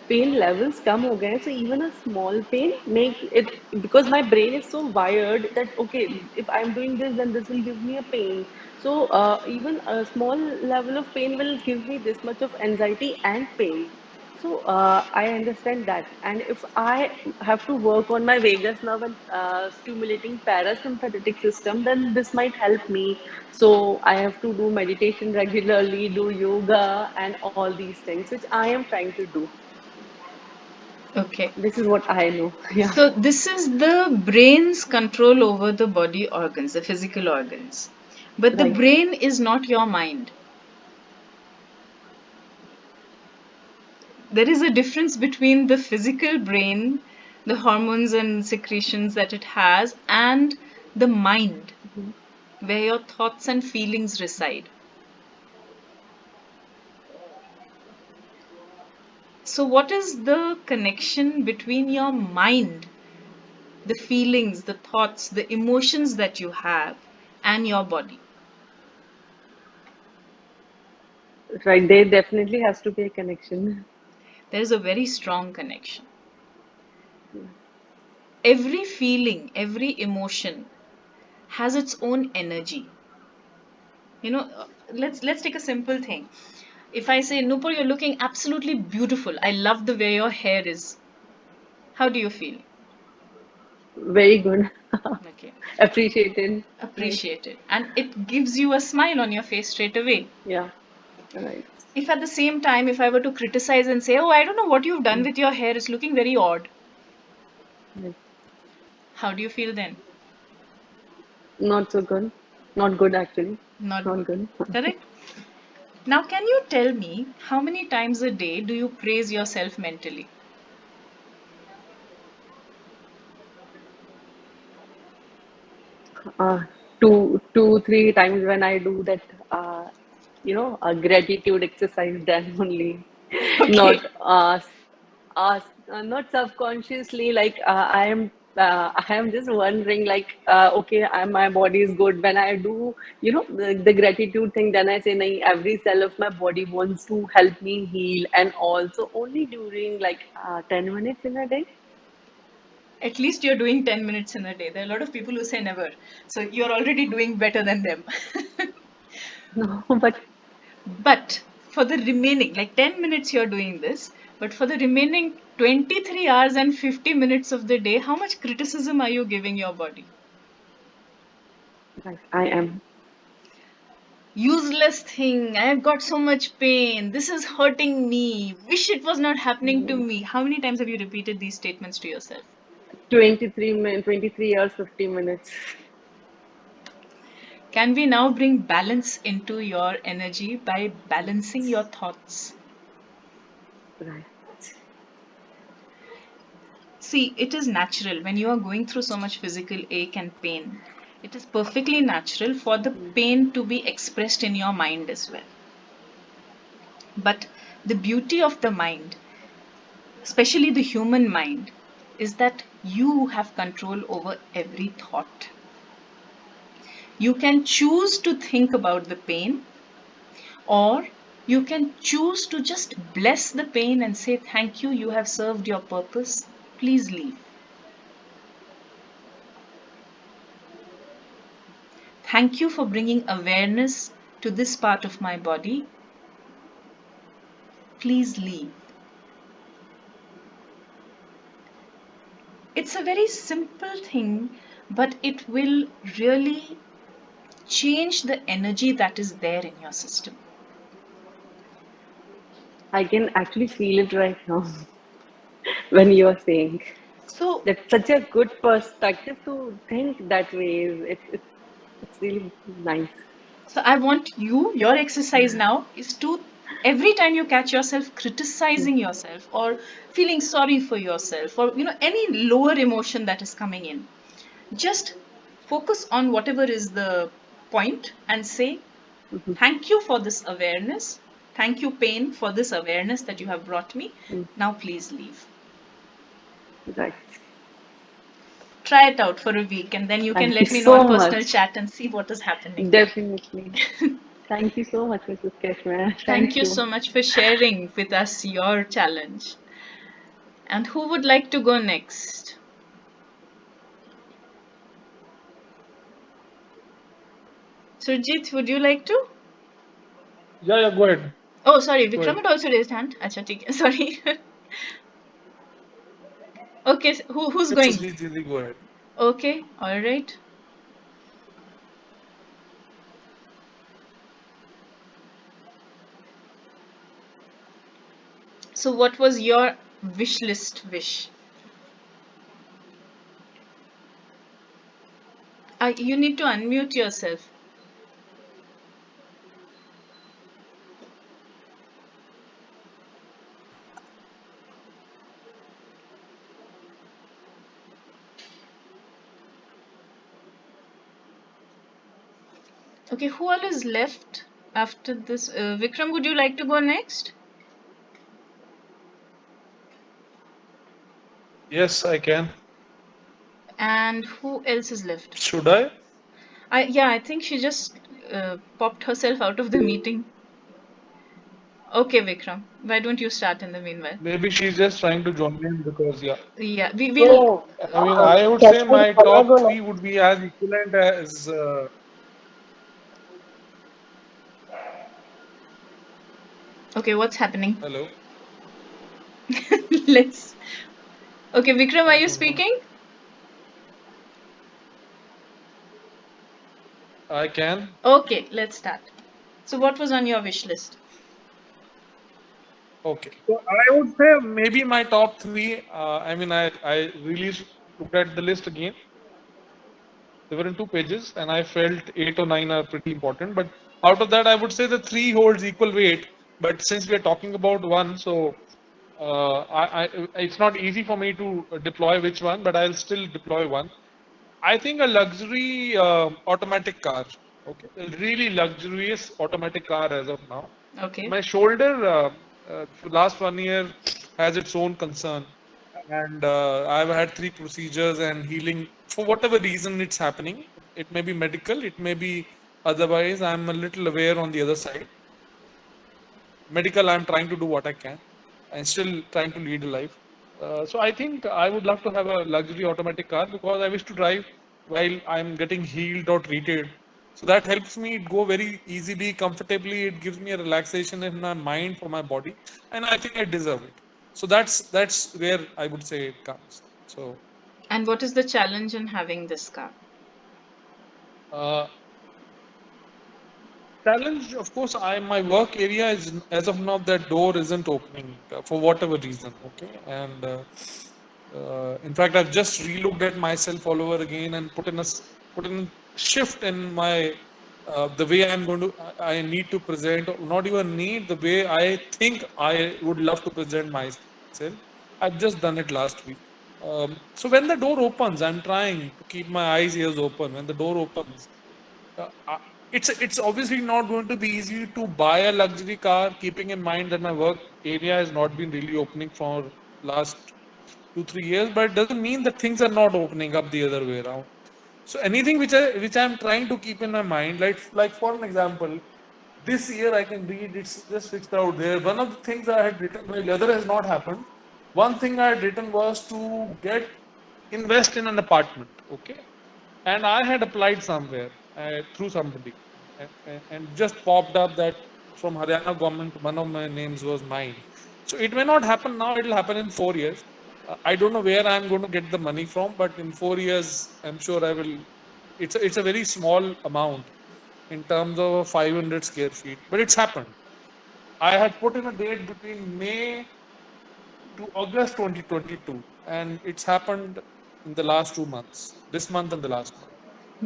pain levels कम हो गए हैं. So even a small pain make it, because my brain is so wired that okay, if I'm doing this, then this will give me a pain. So even a small level of pain will give me this much of anxiety and pain. So I understand that, and if I have to work on my vagus nerve and stimulating parasympathetic system, then this might help me. So I have to do meditation regularly, do yoga, and all these things, which I am trying to do. Okay. This is what I know. Yeah, So this is the brain's control over the body organs, the physical organs. But the right. brain is not your mind. There is a difference between the physical brain, the hormones and secretions that it has, and the mind, where your thoughts and feelings reside. So, what is the connection between your mind, the feelings, the thoughts, the emotions that you have, and your body? Right, there definitely has to be a connection. There is a very strong connection. Every feeling, every emotion has its own energy. Let's take a simple thing. If I say, Nupur, you're looking absolutely beautiful. I love the way your hair is. How do you feel? Very good. Okay. Appreciated. Right. Appreciate it. And it gives you a smile on your face straight away. Yeah. Right. If at the same time, if I were to criticize and say, oh, I don't know what you've done with your hair, it's looking very odd. Right. How do you feel then? Not so good. Not good actually. Not Not good. good. Correct? Now, can you tell me how many times a day do you praise yourself mentally? uh, Three times when I do that, a gratitude exercise, then only, not Okay. not subconsciously. Like I am just wondering, like, okay, my body is good. When I do, the gratitude thing, then I say, nahi, every cell of my body wants to help me heal, and also only during like 10 minutes in a day. At least you're doing 10 minutes in a day. There are a lot of people who say never. So you're already doing better than them. No, but But for the remaining, like 10 minutes, you're doing this. But for the remaining 23 hours and 50 minutes of the day, how much criticism are you giving your body? like, I am. Useless thing. I've got so much pain. This is hurting me. Wish it was not happening to me. How many times have you repeated these statements to yourself? 23 years, 50 minutes. Can we now bring balance into your energy by balancing your thoughts? Right. See, it is natural when you are going through so much physical ache and pain. It is perfectly natural for the pain to be expressed in your mind as well. But the beauty of the mind, especially the human mind, is that you have control over every thought. You can choose to think about the pain, or you can choose to just bless the pain and say, thank you, you have served your purpose. Please leave. Thank you for bringing awareness to this part of my body. Please leave. It's a very simple thing, but it will really change the energy that is there in your system. I can actually feel it right now when you are saying. So, That's such a good perspective to think that way. It's really nice. so I want your exercise now is to every time you catch yourself criticizing yourself or feeling sorry for yourself or any lower emotion that is coming in, just focus on whatever is the point and say, thank you for this awareness. Thank you, pain, for this awareness that you have brought me. Now, please leave. Right. Try it out for a week and then you can Thank you let me know on so personal much. chat and see what is happening. Definitely. Thank you so much, Mrs. Kashmir. Thank Thank you you. so much for sharing with us your challenge. And who would like to go next? Surjit, would you like to? Yeah, yeah, go ahead. Oh, sorry, Go Vikram ahead. had also raised hand. Acha, theek hai. Sorry. Okay, who's It's going? Sujeet Didi, go ahead. Okay, all right. So, what was your wish list wish? You need to unmute yourself. Okay, who all is left after this? Vikram, would you like to go next? Yes, I can. And who else is left? Should I? I think she just popped herself out of the meeting. Okay, Vikram, why don't you start in the meanwhile? Maybe she's just trying to join in because, yeah. Yeah, we will. So, I mean, I would say Keshav, my top three would be as equivalent as. Okay, what's happening? Hello? Let's. Okay, Vikram, are I you don't know. speaking? I can. Okay, let's start. So, what was on your wish list? Okay. So I would say maybe my top three. I mean, I really looked at the list again. They were in 2 pages, and I felt 8 or 9 are pretty important. But out of that, I would say the three holds equal weight. But since we are talking about one, so it's not easy for me to deploy which one, but I'll still deploy one. I think a luxury automatic car. Okay, a really luxurious automatic car as of now. Okay. My shoulder for last 1 year has its own concern, and I've had 3 procedures and healing for whatever reason it's happening. It may be medical, it may be otherwise. I'm a little aware on the other side. Medical, I'm trying to do what I can. I'm still trying to lead a life. So I think I would love to have a luxury automatic car because I wish to drive while I'm getting healed or treated. So that helps me go very easily, comfortably. It gives me a relaxation in my mind for my body, and I think I deserve it. So that's where I would say it comes. So And what is the challenge in having this car? uh, challenge, of course, my work area is as of now that door isn't opening for whatever reason. Okay, and in fact, I've just relooked at myself all over again and put in a shift in my the way I'm going to I need to present, or not even need, the way I think I would love to present myself. I've just done it last week. So when the door opens, I'm trying to keep my eyes ears open. When the door opens, uh, uh, it's obviously not going to be easy to buy a luxury car, keeping in mind that my work area has not been really opening for last 2 3 years. But it doesn't mean that things are not opening up the other way around. So anything which I'm trying to keep in my mind, like for an example, this year I can read, it's just fixed out there. One of the things I had written, while the other has not happened. One thing I had written was to invest in an apartment. Okay, and I had applied somewhere through somebody, and just popped up that from Haryana government, one of my names was mine. So it may not happen now; it will happen in 4 years. I don't know where I'm going to get the money from, but in 4 years, I'm sure I will. It's a very small amount in terms of 500 square feet, but it's happened. I had put in a date between May to August 2022, and it's happened in the last 2 months, this month and the last month.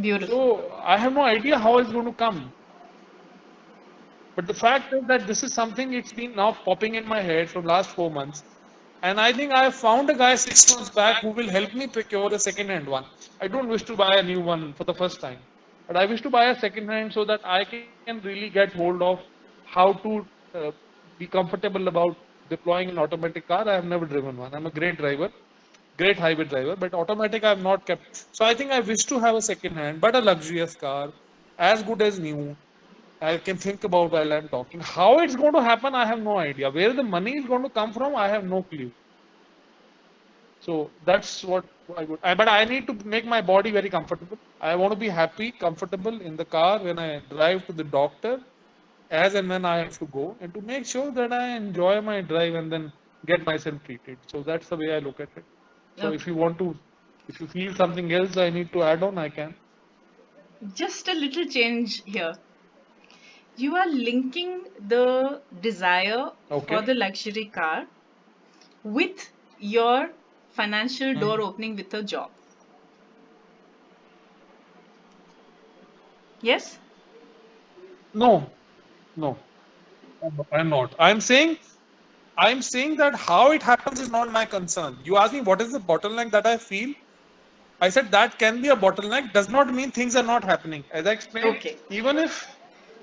Beautiful. So I have no idea how it's going to come. But the fact is that this is something it's been now popping in my head from last 4 months. And I think I found a guy 6 months back who will help me procure a second-hand one. I don't wish to buy a new one for the first time, but I wish to buy a second-hand so that I can really get hold of how to uh, be comfortable about deploying an automatic car. I have never driven one. I'm a great driver, great highway driver, but automatic I have not kept. So I think I wish to have a second-hand, but a luxurious car, as good as new. I can think about while I'm talking. How it's going to happen, I have no idea. Where the money is going to come from, I have no clue. So that's what I would. But I need to make my body very comfortable. I want to be happy, comfortable in the car when I drive to the doctor, as and when I have to go, and to make sure that I enjoy my drive and then get myself treated. So that's the way I look at it. So if you want to, if you feel something else I need to add on, I can. Just a little change here. You are linking the desire for Okay. the luxury car with your financial door opening with a job. Yes? No, no, I'm not. I'm saying that how it happens is not my concern. You ask me what is the bottleneck that I feel. I said that can be a bottleneck. Does not mean things are not happening. As I explained, Okay. even if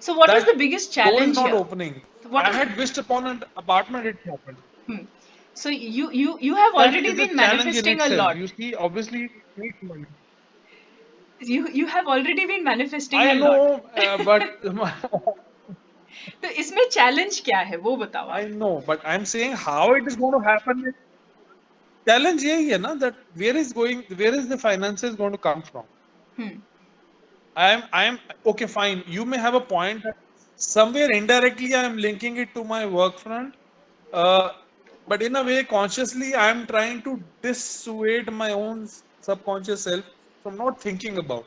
So, what is that the biggest door is challenge not here? opening, What I is had wished upon an apartment. It happened. So you have That already is a been challenge in manifesting a itself. lot. You see, obviously, it needs money. You have already been manifesting I a lot. know, but तो इसमें challenge क्या है वो बताओ I आप. know, but I'm saying how it is going to happen. Challenge यही है ना, that where is the finances going to come from? I am okay, fine. You may have a point that somewhere indirectly I am linking it to my work front, but in a way consciously I am trying to dissuade my own subconscious self from not thinking about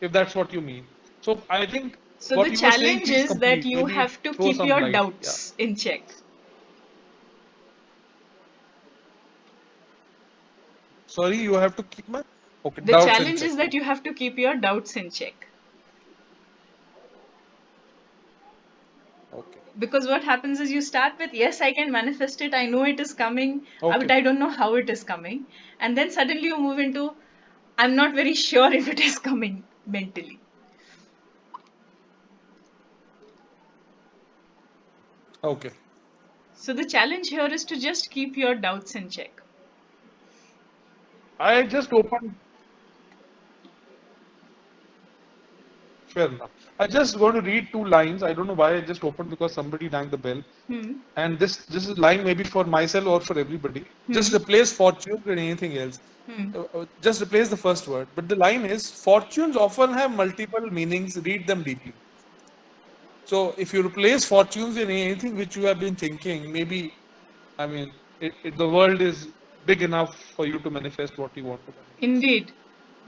it, if that's what you mean. So I think So what the you were saying, challenge please is that complete. you Maybe have to throw keep some your light. Yeah. doubts in check. Sorry, you have to keep my The doubts in challenge check. is that you have to keep your doubts in check. Okay. Because what happens is you start with, yes, I can manifest it, I know it is coming, but Okay. I don't know how it is coming. And then suddenly you move into, I'm not very sure if it is coming mentally. Okay. So the challenge here is to just keep your doubts in check. I just opened. Fair enough. I just going to read two lines. I don't know why I just opened, because somebody rang the bell. And this is line maybe for myself or for everybody. Just replace fortune with anything else. Just replace the first word. But the line is, fortunes often have multiple meanings. Read them deeply. So if you replace fortunes in anything which you have been thinking, maybe, I mean, the world is big enough for you to manifest what you want to manifest. Indeed.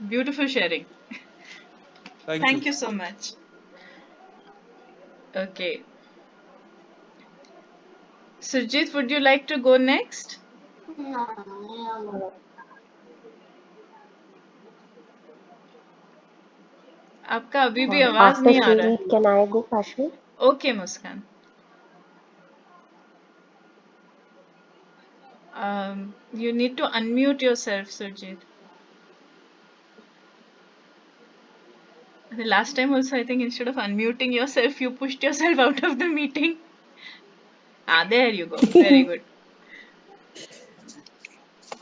Beautiful sharing. Thank Thank you. you so much. Okay. Surjit, would you like to go next? आपका अभी भी आवाज After नहीं आ रहा है. Sujit, can I go, Kashmir? Okay, Muskan. You need to unmute yourself, Surjit. The last time also, I think instead of unmuting yourself, you pushed yourself out of the meeting. There you go. Very good.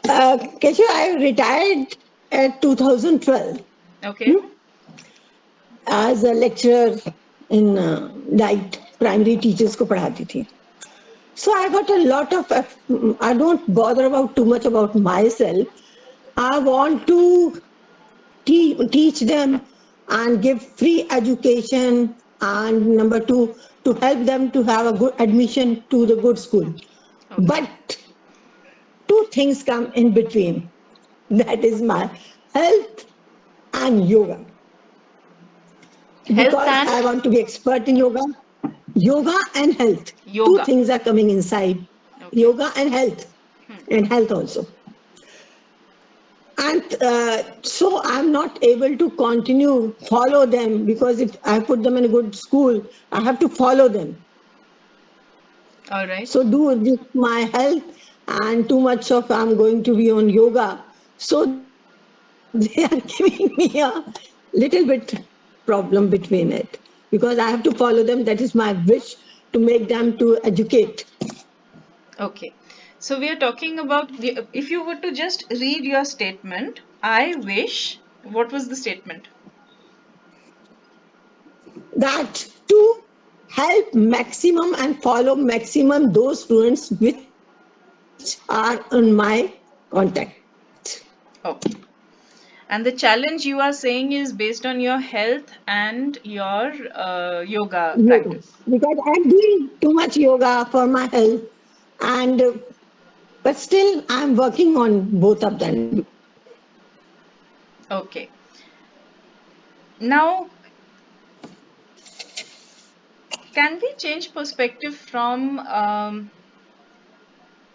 Keshu, I retired at 2012 Okay. as a lecturer in diet, primary teachers ko padhati thi. So I got a lot of, I don't bother about too much about myself. I want to teach them and give free education, and number two, to help them to have a good admission to the good school. Okay. But two things come in between. That is my health and yoga. Health Because and I want to be expert in yoga. Yoga and health. Yoga. Two things are coming inside. Okay. Yoga and health. And health also. And so I'm not able to continue, follow them, because if I put them in a good school, I have to follow them. All right. So do with my health and too much of I'm going to be on yoga. So they are giving me a little bit problem between it, because I have to follow them. That is my wish, to make them to educate. Okay. So we are talking about if you were to just read your statement, I wish, what was the statement? That to help maximum and follow maximum those students which are on my contact. Okay. And the challenge you are saying is based on your health and your yoga practice. Because I'm doing too much yoga for my health, and but still I'm working on both of them. Okay. Now, can we change perspective from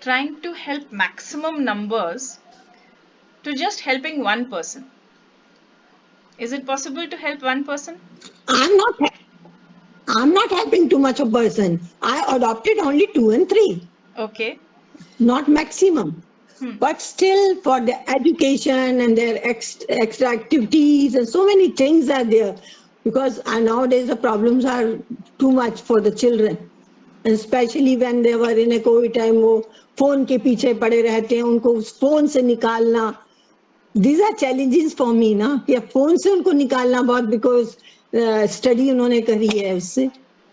trying to help maximum numbers to just helping one person? Is it possible to help one person? I'm not helping too much of person. I adopted only 2 and 3. Okay. Not maximum. But still, for their education and their extra activities and so many things are there, because nowadays the problems are too much for the children. Specially when they were in A Covid time, वो phone के पीछे पड़े रहते हैं, उनको उस phone से निकालना, these are challenges for me ना, कि अब फोन से उनको निकालना बहुत, बिकॉज स्टडी उन्होंने करी है उससे.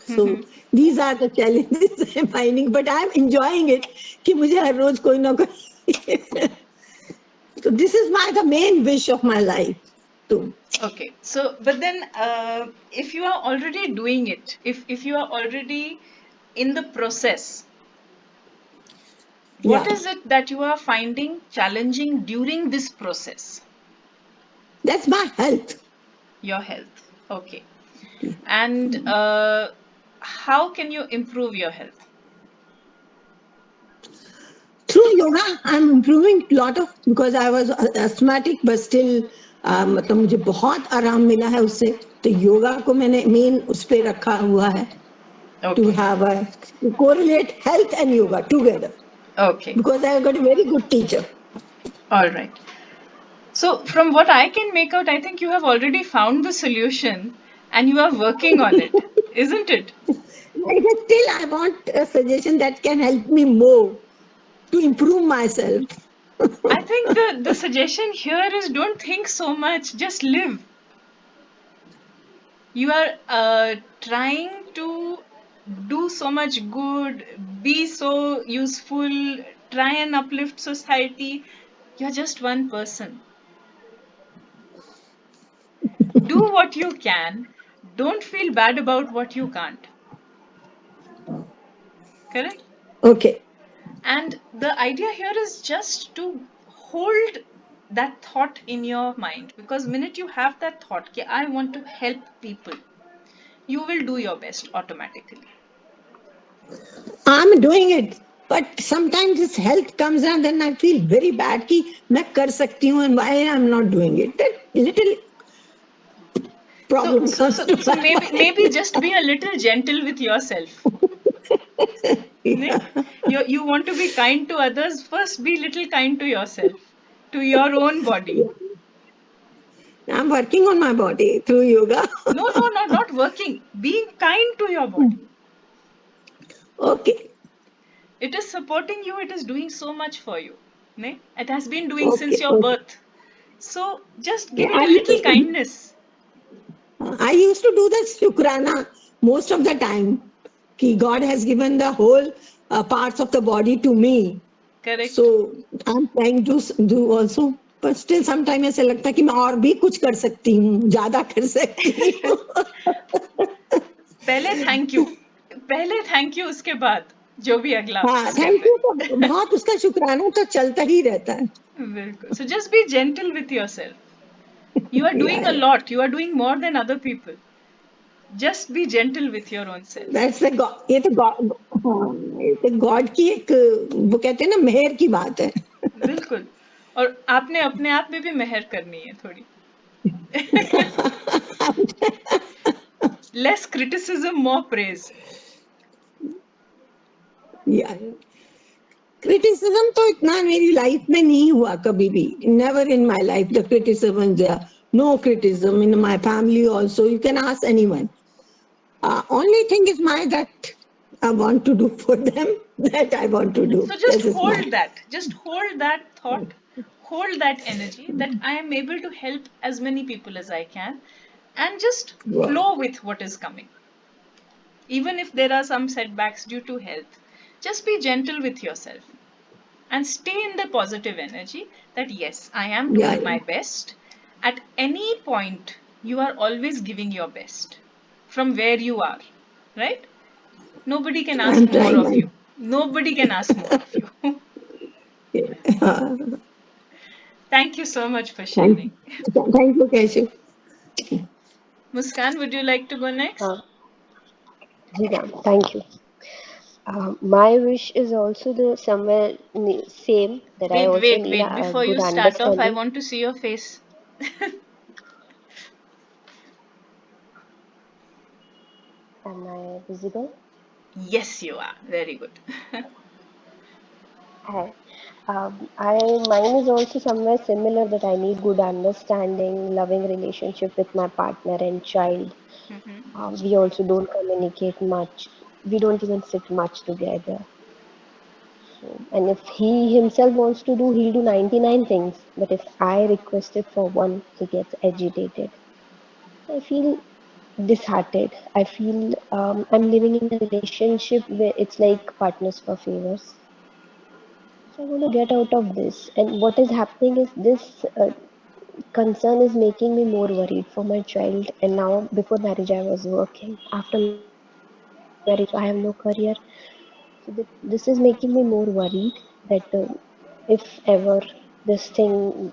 So these are the challenges I'm finding, but I'm enjoying it कि मुझे हर रोज कोई ना कोई. So this is the main wish of my life too. Okay, so but then if you are already doing it, if you are already in the process, what is it that you are finding challenging during this process? That's my health. Your health. Okay. And how can you improve your health? Through yoga, I'm improving a lot of, because I was asthmatic, but still मतलब मुझे बहुत आराम मिला है उससे. तो योगा को मैंने मेन उस पे रखा हुआ है. Okay. To have to correlate health and yoga together. Okay. Because I got a very good teacher. All right. So from what I can make out, I think you have already found the solution and you are working on it, isn't it? But still, I want a suggestion that can help me more to improve myself. I think the suggestion here is don't think so much, just live. You are trying to do so much good, be so useful, try and uplift society. You're just one person. Do what you can. Don't feel bad about what you can't. Correct? Okay. And the idea here is just to hold that thought in your mind, because minute you have that thought, कि I want to help people, you will do your best automatically. I'm doing it, but sometimes this health comes and then I feel very bad कि मैं कर सकती हूँ, and why I'm not doing it. That little problem comes to So my mind. maybe just be a little gentle with yourself. You want to be kind to others, first be little kind to yourself, to your own body. I'm working on my body through yoga. No, not working. Being kind to your body. Okay. It is supporting you, it is doing so much for you. It has been doing since your birth. So just give it a little kindness. I used to do the Shukrana most of the time. Ki God has given the whole parts of the body to me. Correct. So I'm trying to do also. But still sometimes ऐसे लगता है कि मैं और भी कुछ कर सकती हूँ, ज़्यादा कर सकती हूँ. पहले thank you उसके बाद जो भी अगला थैंक यू तो बहुत, उसका शुक्राना तो चलता ही रहता है. बिल्कुल. So just be gentle with yourself. You are doing a lot. You are doing more than other people. Just be gentle with your own self. That's the God. ये तो God की एक, वो कहते हैं ना, मेहर की बात है. बिल्कुल. और आपने अपने आप में भी मेहर करनी है थोड़ी. Less criticism, more praise. Yeah. Criticism तो इतना मेरी लाइफ में नहीं हुआ कभी भी. Never in my life the criticism there. No criticism in my family also. You can ask anyone. Only thing is that I want to do for them, that I want to do. So just hold that. Just hold that thought. Hold that energy that I am able to help as many people as I can, and just flow with what is coming. Even if there are some setbacks due to health, just be gentle with yourself and stay in the positive energy that yes, I am doing my best. At any point, you are always giving your best from where you are, right? Nobody can ask more of you. Nobody can ask more of you. Thank you so much for sharing. Thank you, Keshav. Muskan, would you like to go next? Yeah, thank you. My wish is also the somewhere same, that I also need Wait. a Before good you start off, I understanding. want to see your face. Am I visible? Yes, you are. Very good. Hi. Mine is also somewhere similar, that I need good understanding, loving relationship with my partner and child. We also don't communicate much. we don't even sit much together. So, and if he himself wants to do, he'll do 99 things. But if I requested for one, he gets agitated. I feel disheartened. I feel I'm living in a relationship where it's like partners for favors. So I want to get out of this. And what is happening is this concern is making me more worried for my child. And now, before marriage, I was working. After marriage, I have no career. So this is making me more worried that if ever this thing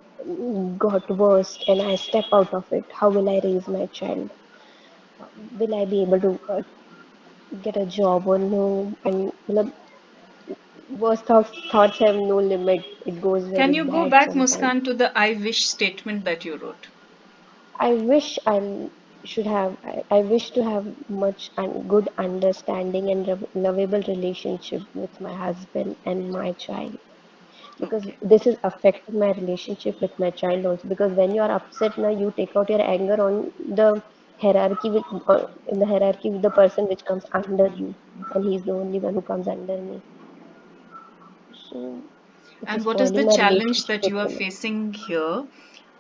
got worse and I step out of it, how will I raise my child? Will I be able to get a job or no? And worst thoughts have no limit. It goes Can very you go bad back, sometimes. Muskan, to the I wish statement that you wrote? I wish I should have. I wish to have much and good understanding and lovable relationship with my husband and my child, because Okay. this is affecting my relationship with my child also. Because when you are upset now, you take out your anger on the hierarchy with in the hierarchy with the person which comes under you, and he's the only one who comes under me. So it And is what is the spoiling my challenge relationship that with you are him. facing here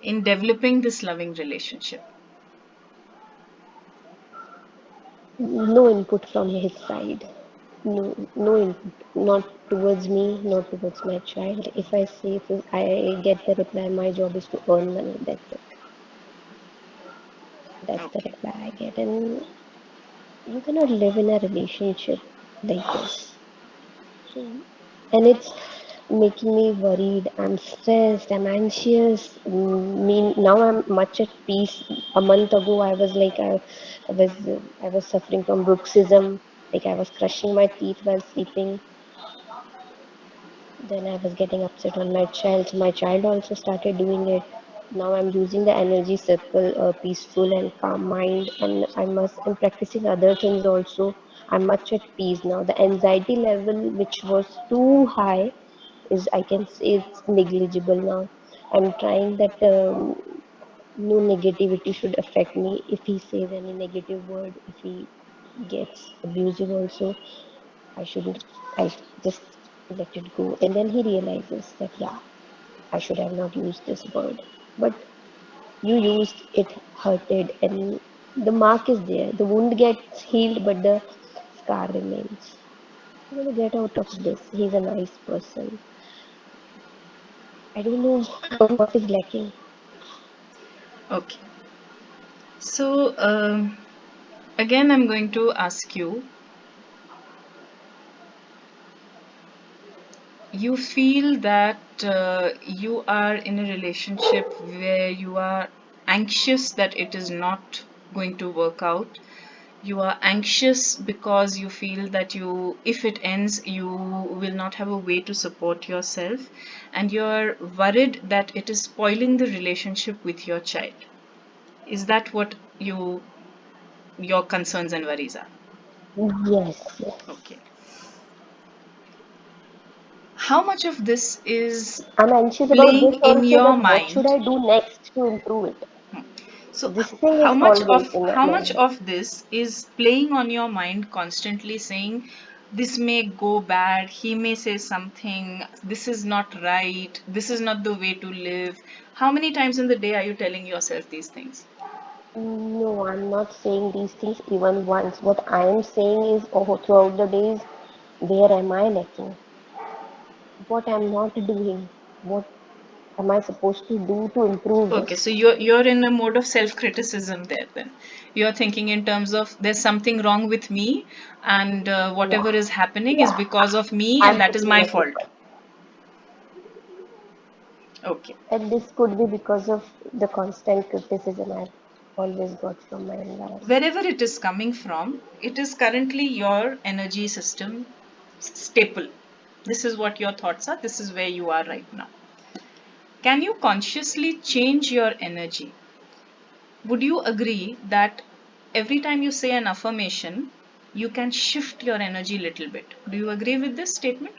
in developing this loving relationship? No input from his side. No input. Not towards me, not towards my child. If I say, if I get the reply, my job is to earn money. That's it. That's the Okay. reply I get. And you cannot live in a relationship like this. So, and it's making me worried. I'm stressed. I'm anxious. Me now I'm much at peace. A month ago, I was suffering from bruxism. Like I was crushing my teeth while sleeping. Then I was getting upset on my child. So my child also started doing it. Now I'm using the energy circle, peaceful and calm mind, and I'm practicing other things also. I'm much at peace now. The anxiety level, which was too high, is, I can say, it's negligible now. I'm trying that no negativity should affect me. If he says any negative word, if he gets abusive also, I shouldn't. I just let it go. And then he realizes that, yeah, I should have not used this word. But you used it, hurted, and the mark is there. The wound gets healed, but the scar remains. I'm gonna get out of this. He's a nice person. I don't know what is lacking. Okay. So, again, I'm going to ask you, you feel that you are in a relationship where you are anxious that it is not going to work out. You are anxious because you feel that you, if it ends, you will not have a way to support yourself, and you're worried that it is spoiling the relationship with your child. Is that what your concerns and worries are? Yes, yes. Okay. How much of this is I'm anxious about this playing in also, your that what should mind? I do next to improve it? So This thing is always in how my much head. of this is playing on your mind constantly saying this may go bad, he may say something, this is not right, this is not the way to live. How many times in the day are you telling yourself these things? No, I'm not saying these things even once. What I am saying is, oh, throughout the days, where am I lacking? What I'm not doing? What am I supposed to do to improve Okay, this? so you're in a mode of self-criticism there then. You're thinking in terms of there's something wrong with me, and Yeah, whatever is happening is yeah. because of me, I'm and that is putting my negative fault. words. Okay. And this could be because of the constant criticism I've always got from my environment. Wherever it is coming from, it is currently your energy system staple. This is what your thoughts are, this is where you are right now. Can you consciously change your energy? Would you agree that every time you say an affirmation, you can shift your energy a little bit? Do you agree with this statement?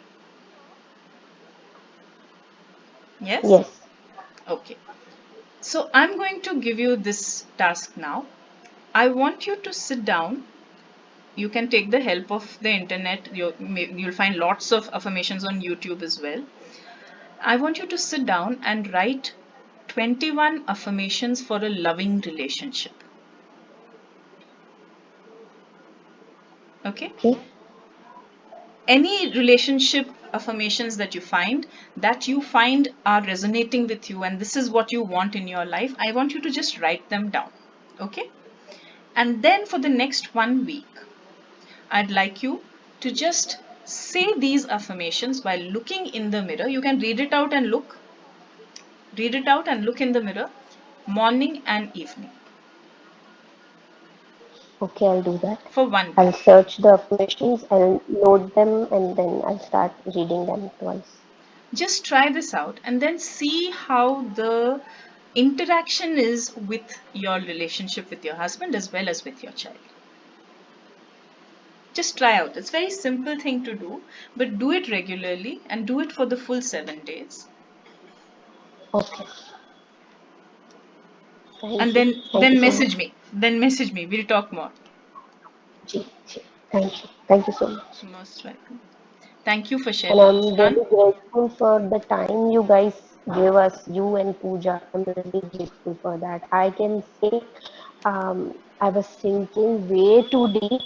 Yes? Yes. Okay. So I'm going to give you this task now. I want you to sit down You can take the help of the internet. You'll find lots of affirmations on YouTube as well. I want you to sit down and write 21 affirmations for a loving relationship. Okay? Okay. Any relationship affirmations that you find are resonating with you, and this is what you want in your life, I want you to just write them down. Okay? And then for the next 1 week, I'd like you to just say these affirmations while looking in the mirror. You can read it out and look in the mirror, morning and evening, Okay, I'll do that. for 1 week. I'll search the affirmations, I'll note them, and then I'll start reading them twice. Just try this out and then see how the interaction is with your relationship with your husband as well as with your child. Just try out. It's a very simple thing to do, but do it regularly and do it for the full 7 days. Okay. Thank And you. then Thank you so much. message me. We'll talk more. Ji, ji. Thank you. Thank you so much. Most welcome. Thank you for And sharing, I'm Muskan. really grateful for the time you guys gave us, you and Pooja. I'm really grateful for that. I can say I was thinking way too deep,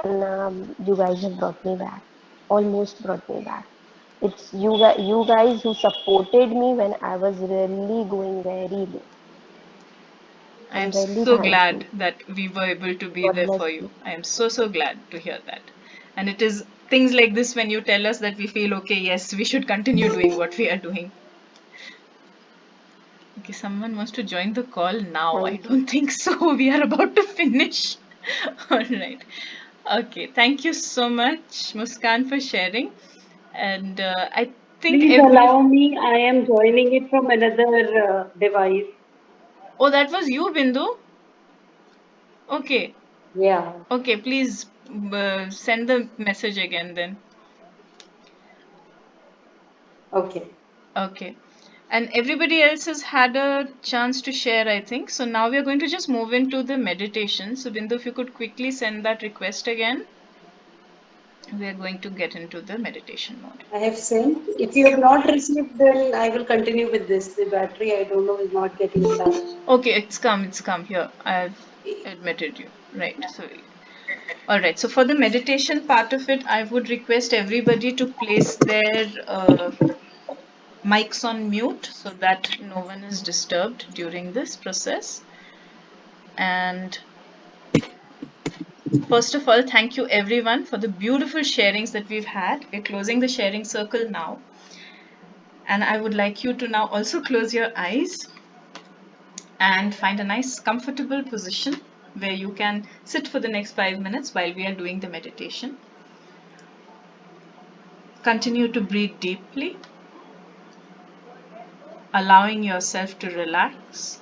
and you guys have brought me back, almost brought me back. It's you guys who supported me when I was really going very low. I am I'm really so glad thankful. that we were able to be God there bless for you. you. I am so glad to hear that. And it is things like this when you tell us that we feel okay, yes, we should continue doing what we are doing. Okay, someone wants to join the call now. I Thank you. don't think so. We are about to finish. All right. Okay, thank you so much, Muskan, for sharing. And I think Please every. allow me. I am joining it from another device. Oh, that was you, Bindu? Okay. Yeah. Okay, please send the message again then. Okay. Okay. And everybody else has had a chance to share, I think. So now we are going to just move into the meditation. So, Bindu, if you could quickly send that request again, we are going to get into the meditation mode. I have sent. If you have not received, then I will continue with this. The battery, I don't know, is not getting charged. Okay, it's come here. I've admitted you. Right. So, all right. So, for the meditation part of it, I would request everybody to place their mics on mute so that no one is disturbed during this process. And first of all, thank you everyone for the beautiful sharings that we've had. We're closing the sharing circle now. And I would like you to now also close your eyes and find a nice comfortable position where you can sit for the next 5 minutes while we are doing the meditation. Continue to breathe deeply, allowing yourself to relax.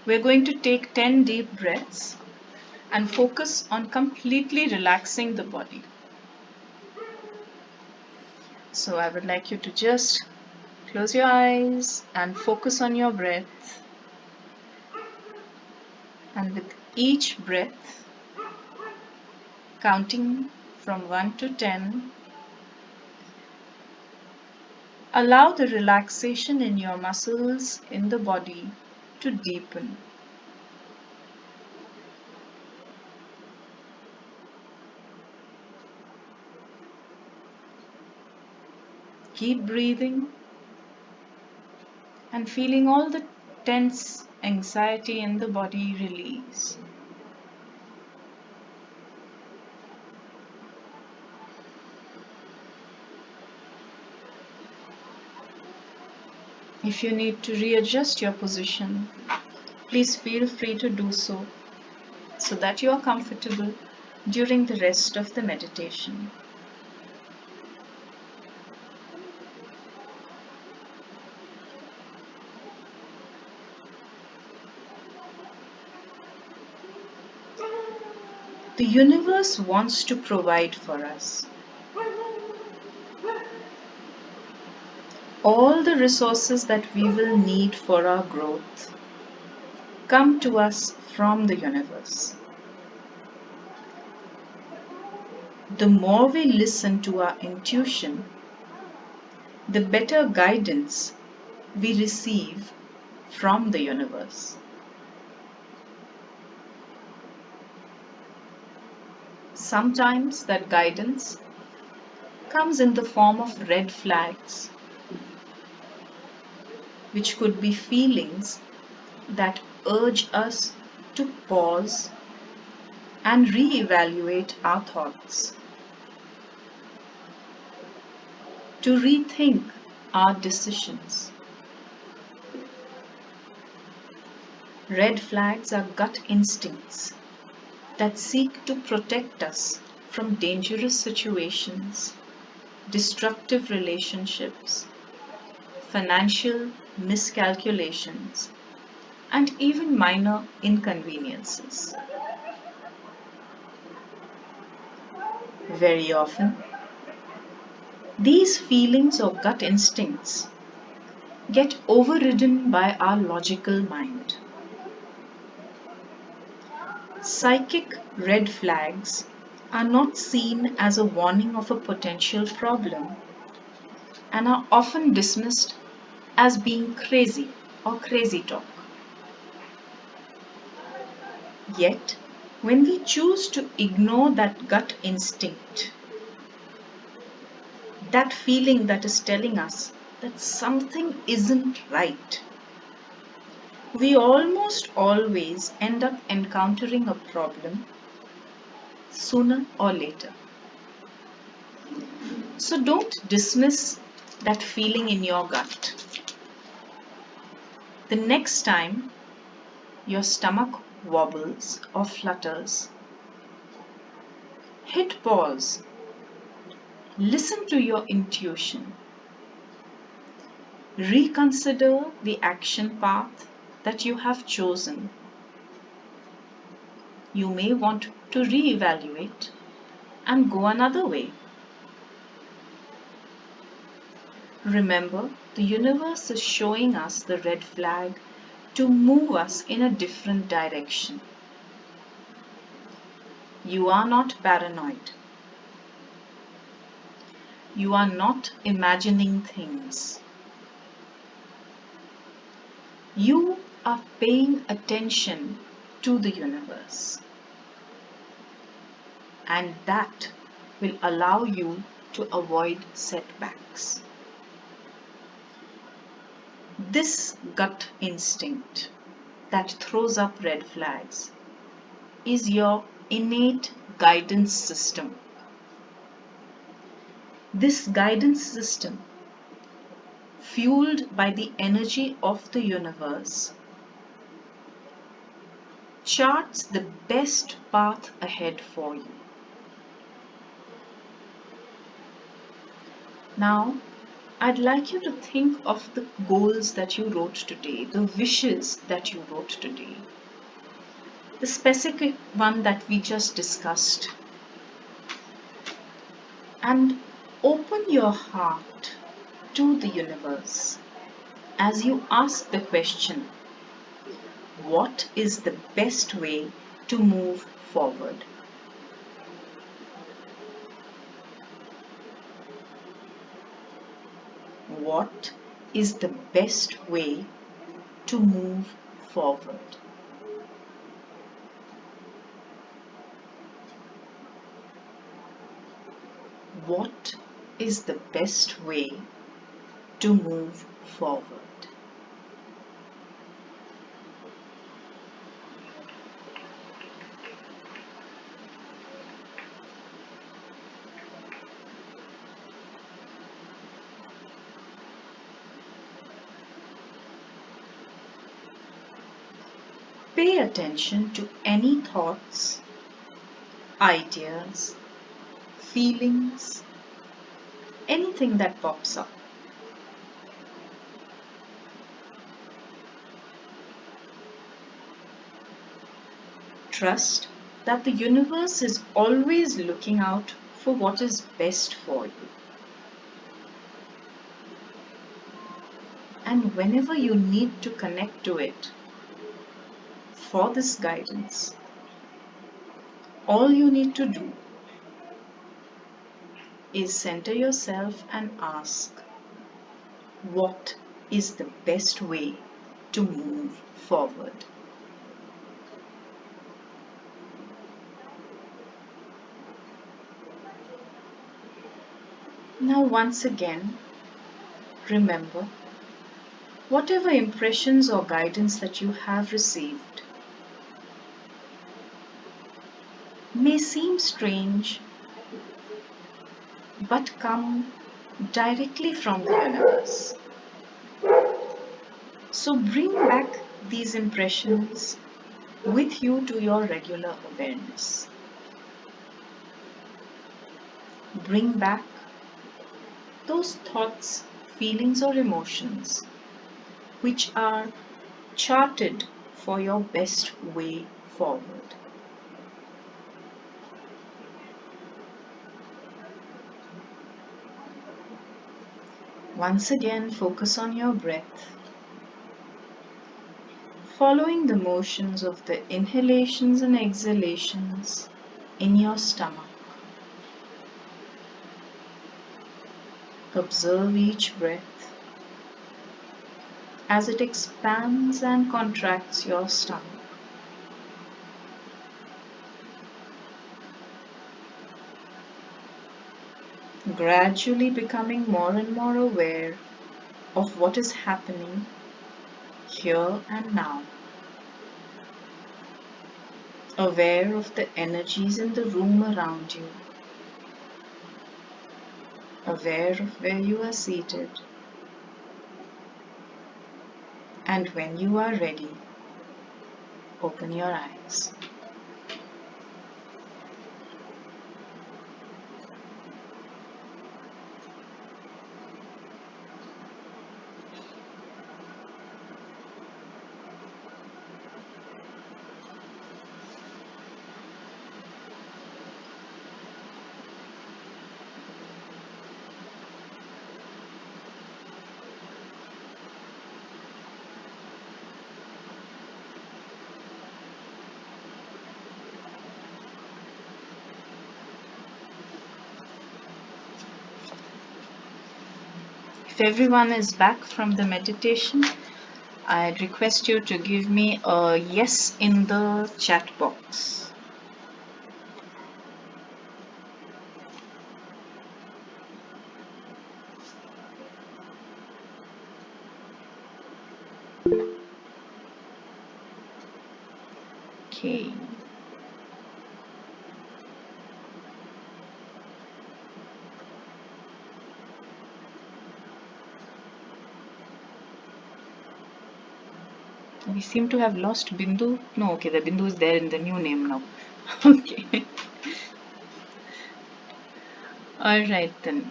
We're going to take 10 deep breaths and focus on completely relaxing the body. So I would like you to just close your eyes and focus on your breath. And with each breath, counting from 1 to 10, allow the relaxation in your muscles in the body to deepen. Keep breathing and feeling all the tense anxiety in the body release. If you need to readjust your position, please feel free to do so that you are comfortable during the rest of the meditation. The universe wants to provide for us all the resources that we will need for our growth come to us from the universe. The more we listen to our intuition, the better guidance we receive from the universe. Sometimes that guidance comes in the form of red flags, which could be feelings that urge us to pause and reevaluate our thoughts, to rethink our decisions. Red flags are gut instincts that seek to protect us from dangerous situations, destructive relationships, financial miscalculations, and even minor inconveniences. Very often, these feelings or gut instincts get overridden by our logical mind. Psychic red flags are not seen as a warning of a potential problem and are often dismissed as being crazy or crazy talk. Yet, when we choose to ignore that gut instinct, that feeling that is telling us that something isn't right, we almost always end up encountering a problem sooner or later. So don't dismiss that feeling in your gut. The next time your stomach wobbles or flutters, hit pause, listen to your intuition, reconsider the action path that you have chosen. You may want to reevaluate and go another way. Remember, the universe is showing us the red flag to move us in a different direction. You are not paranoid. You are not imagining things. You are paying attention to the universe. And that will allow you to avoid setbacks. This gut instinct that throws up red flags is your innate guidance system. This guidance system, fueled by the energy of the universe, charts the best path ahead for you. Now, I'd like you to think of the goals that you wrote today, the wishes that you wrote today, the specific one that we just discussed, and open your heart to the universe as you ask the question, what is the best way to move forward? What is the best way to move forward? What is the best way to move forward? Pay attention to any thoughts, ideas, feelings, anything that pops up. Trust that the universe is always looking out for what is best for you. And whenever you need to connect to it, for this guidance, all you need to do is center yourself and ask, what is the best way to move forward? Now, once again, remember, whatever impressions or guidance that you have received may seem strange, but come directly from the universe. So bring back these impressions with you to your regular awareness. Bring back those thoughts, feelings, or emotions which are charted for your best way forward. Once again, focus on your breath, following the motions of the inhalations and exhalations in your stomach. Observe each breath as it expands and contracts your stomach. Gradually becoming more and more aware of what is happening here and now. Aware of the energies in the room around you. Aware of where you are seated. And when you are ready, open your eyes. If everyone is back from the meditation, I'd request you to give me a yes in the chat box. Okay. We seem to have lost Bindu. No, okay, the Bindu is there in the new name now. Okay. Alright then.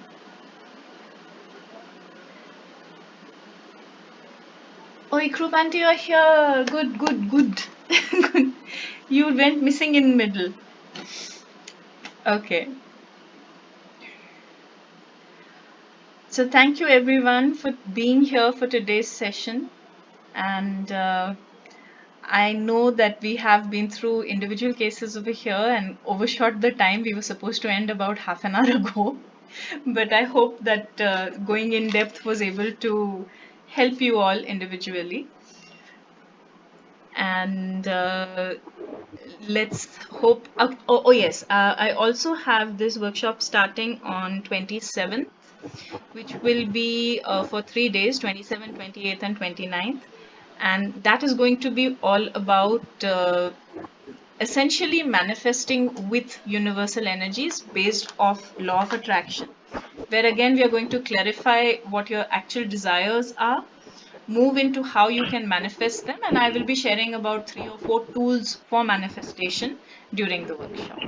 Oh, Ikrup auntie, you're here. Good, good, good. Good. You went missing in middle. Okay. So thank you everyone for being here for today's session. And I know that we have been through individual cases over here and overshot the time. We were supposed to end about half an hour ago. But I hope that going in depth was able to help you all individually. And let's hope. Oh yes, I also have this workshop starting on 27th, which will be for 3 days, 27th, 28th, and 29th. And that is going to be all about essentially manifesting with universal energies based off law of attraction, where again we are going to clarify what your actual desires are, move into how you can manifest them, and I will be sharing about 3 or 4 tools for manifestation during the workshop.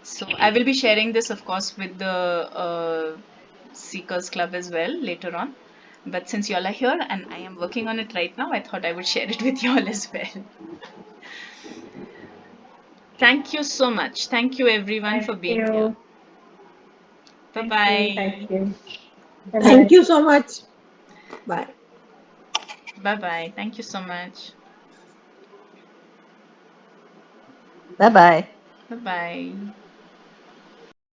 So I will be sharing this, of course, with the Seekers Club as well later on. But since y'all are here and I am working on it right now, I thought I would share it with y'all as well. Thank you so much. Thank you everyone for being here. Bye-bye. Thank you. Thank you so much. Bye. Bye-bye. Thank you so much. Bye bye. Bye bye.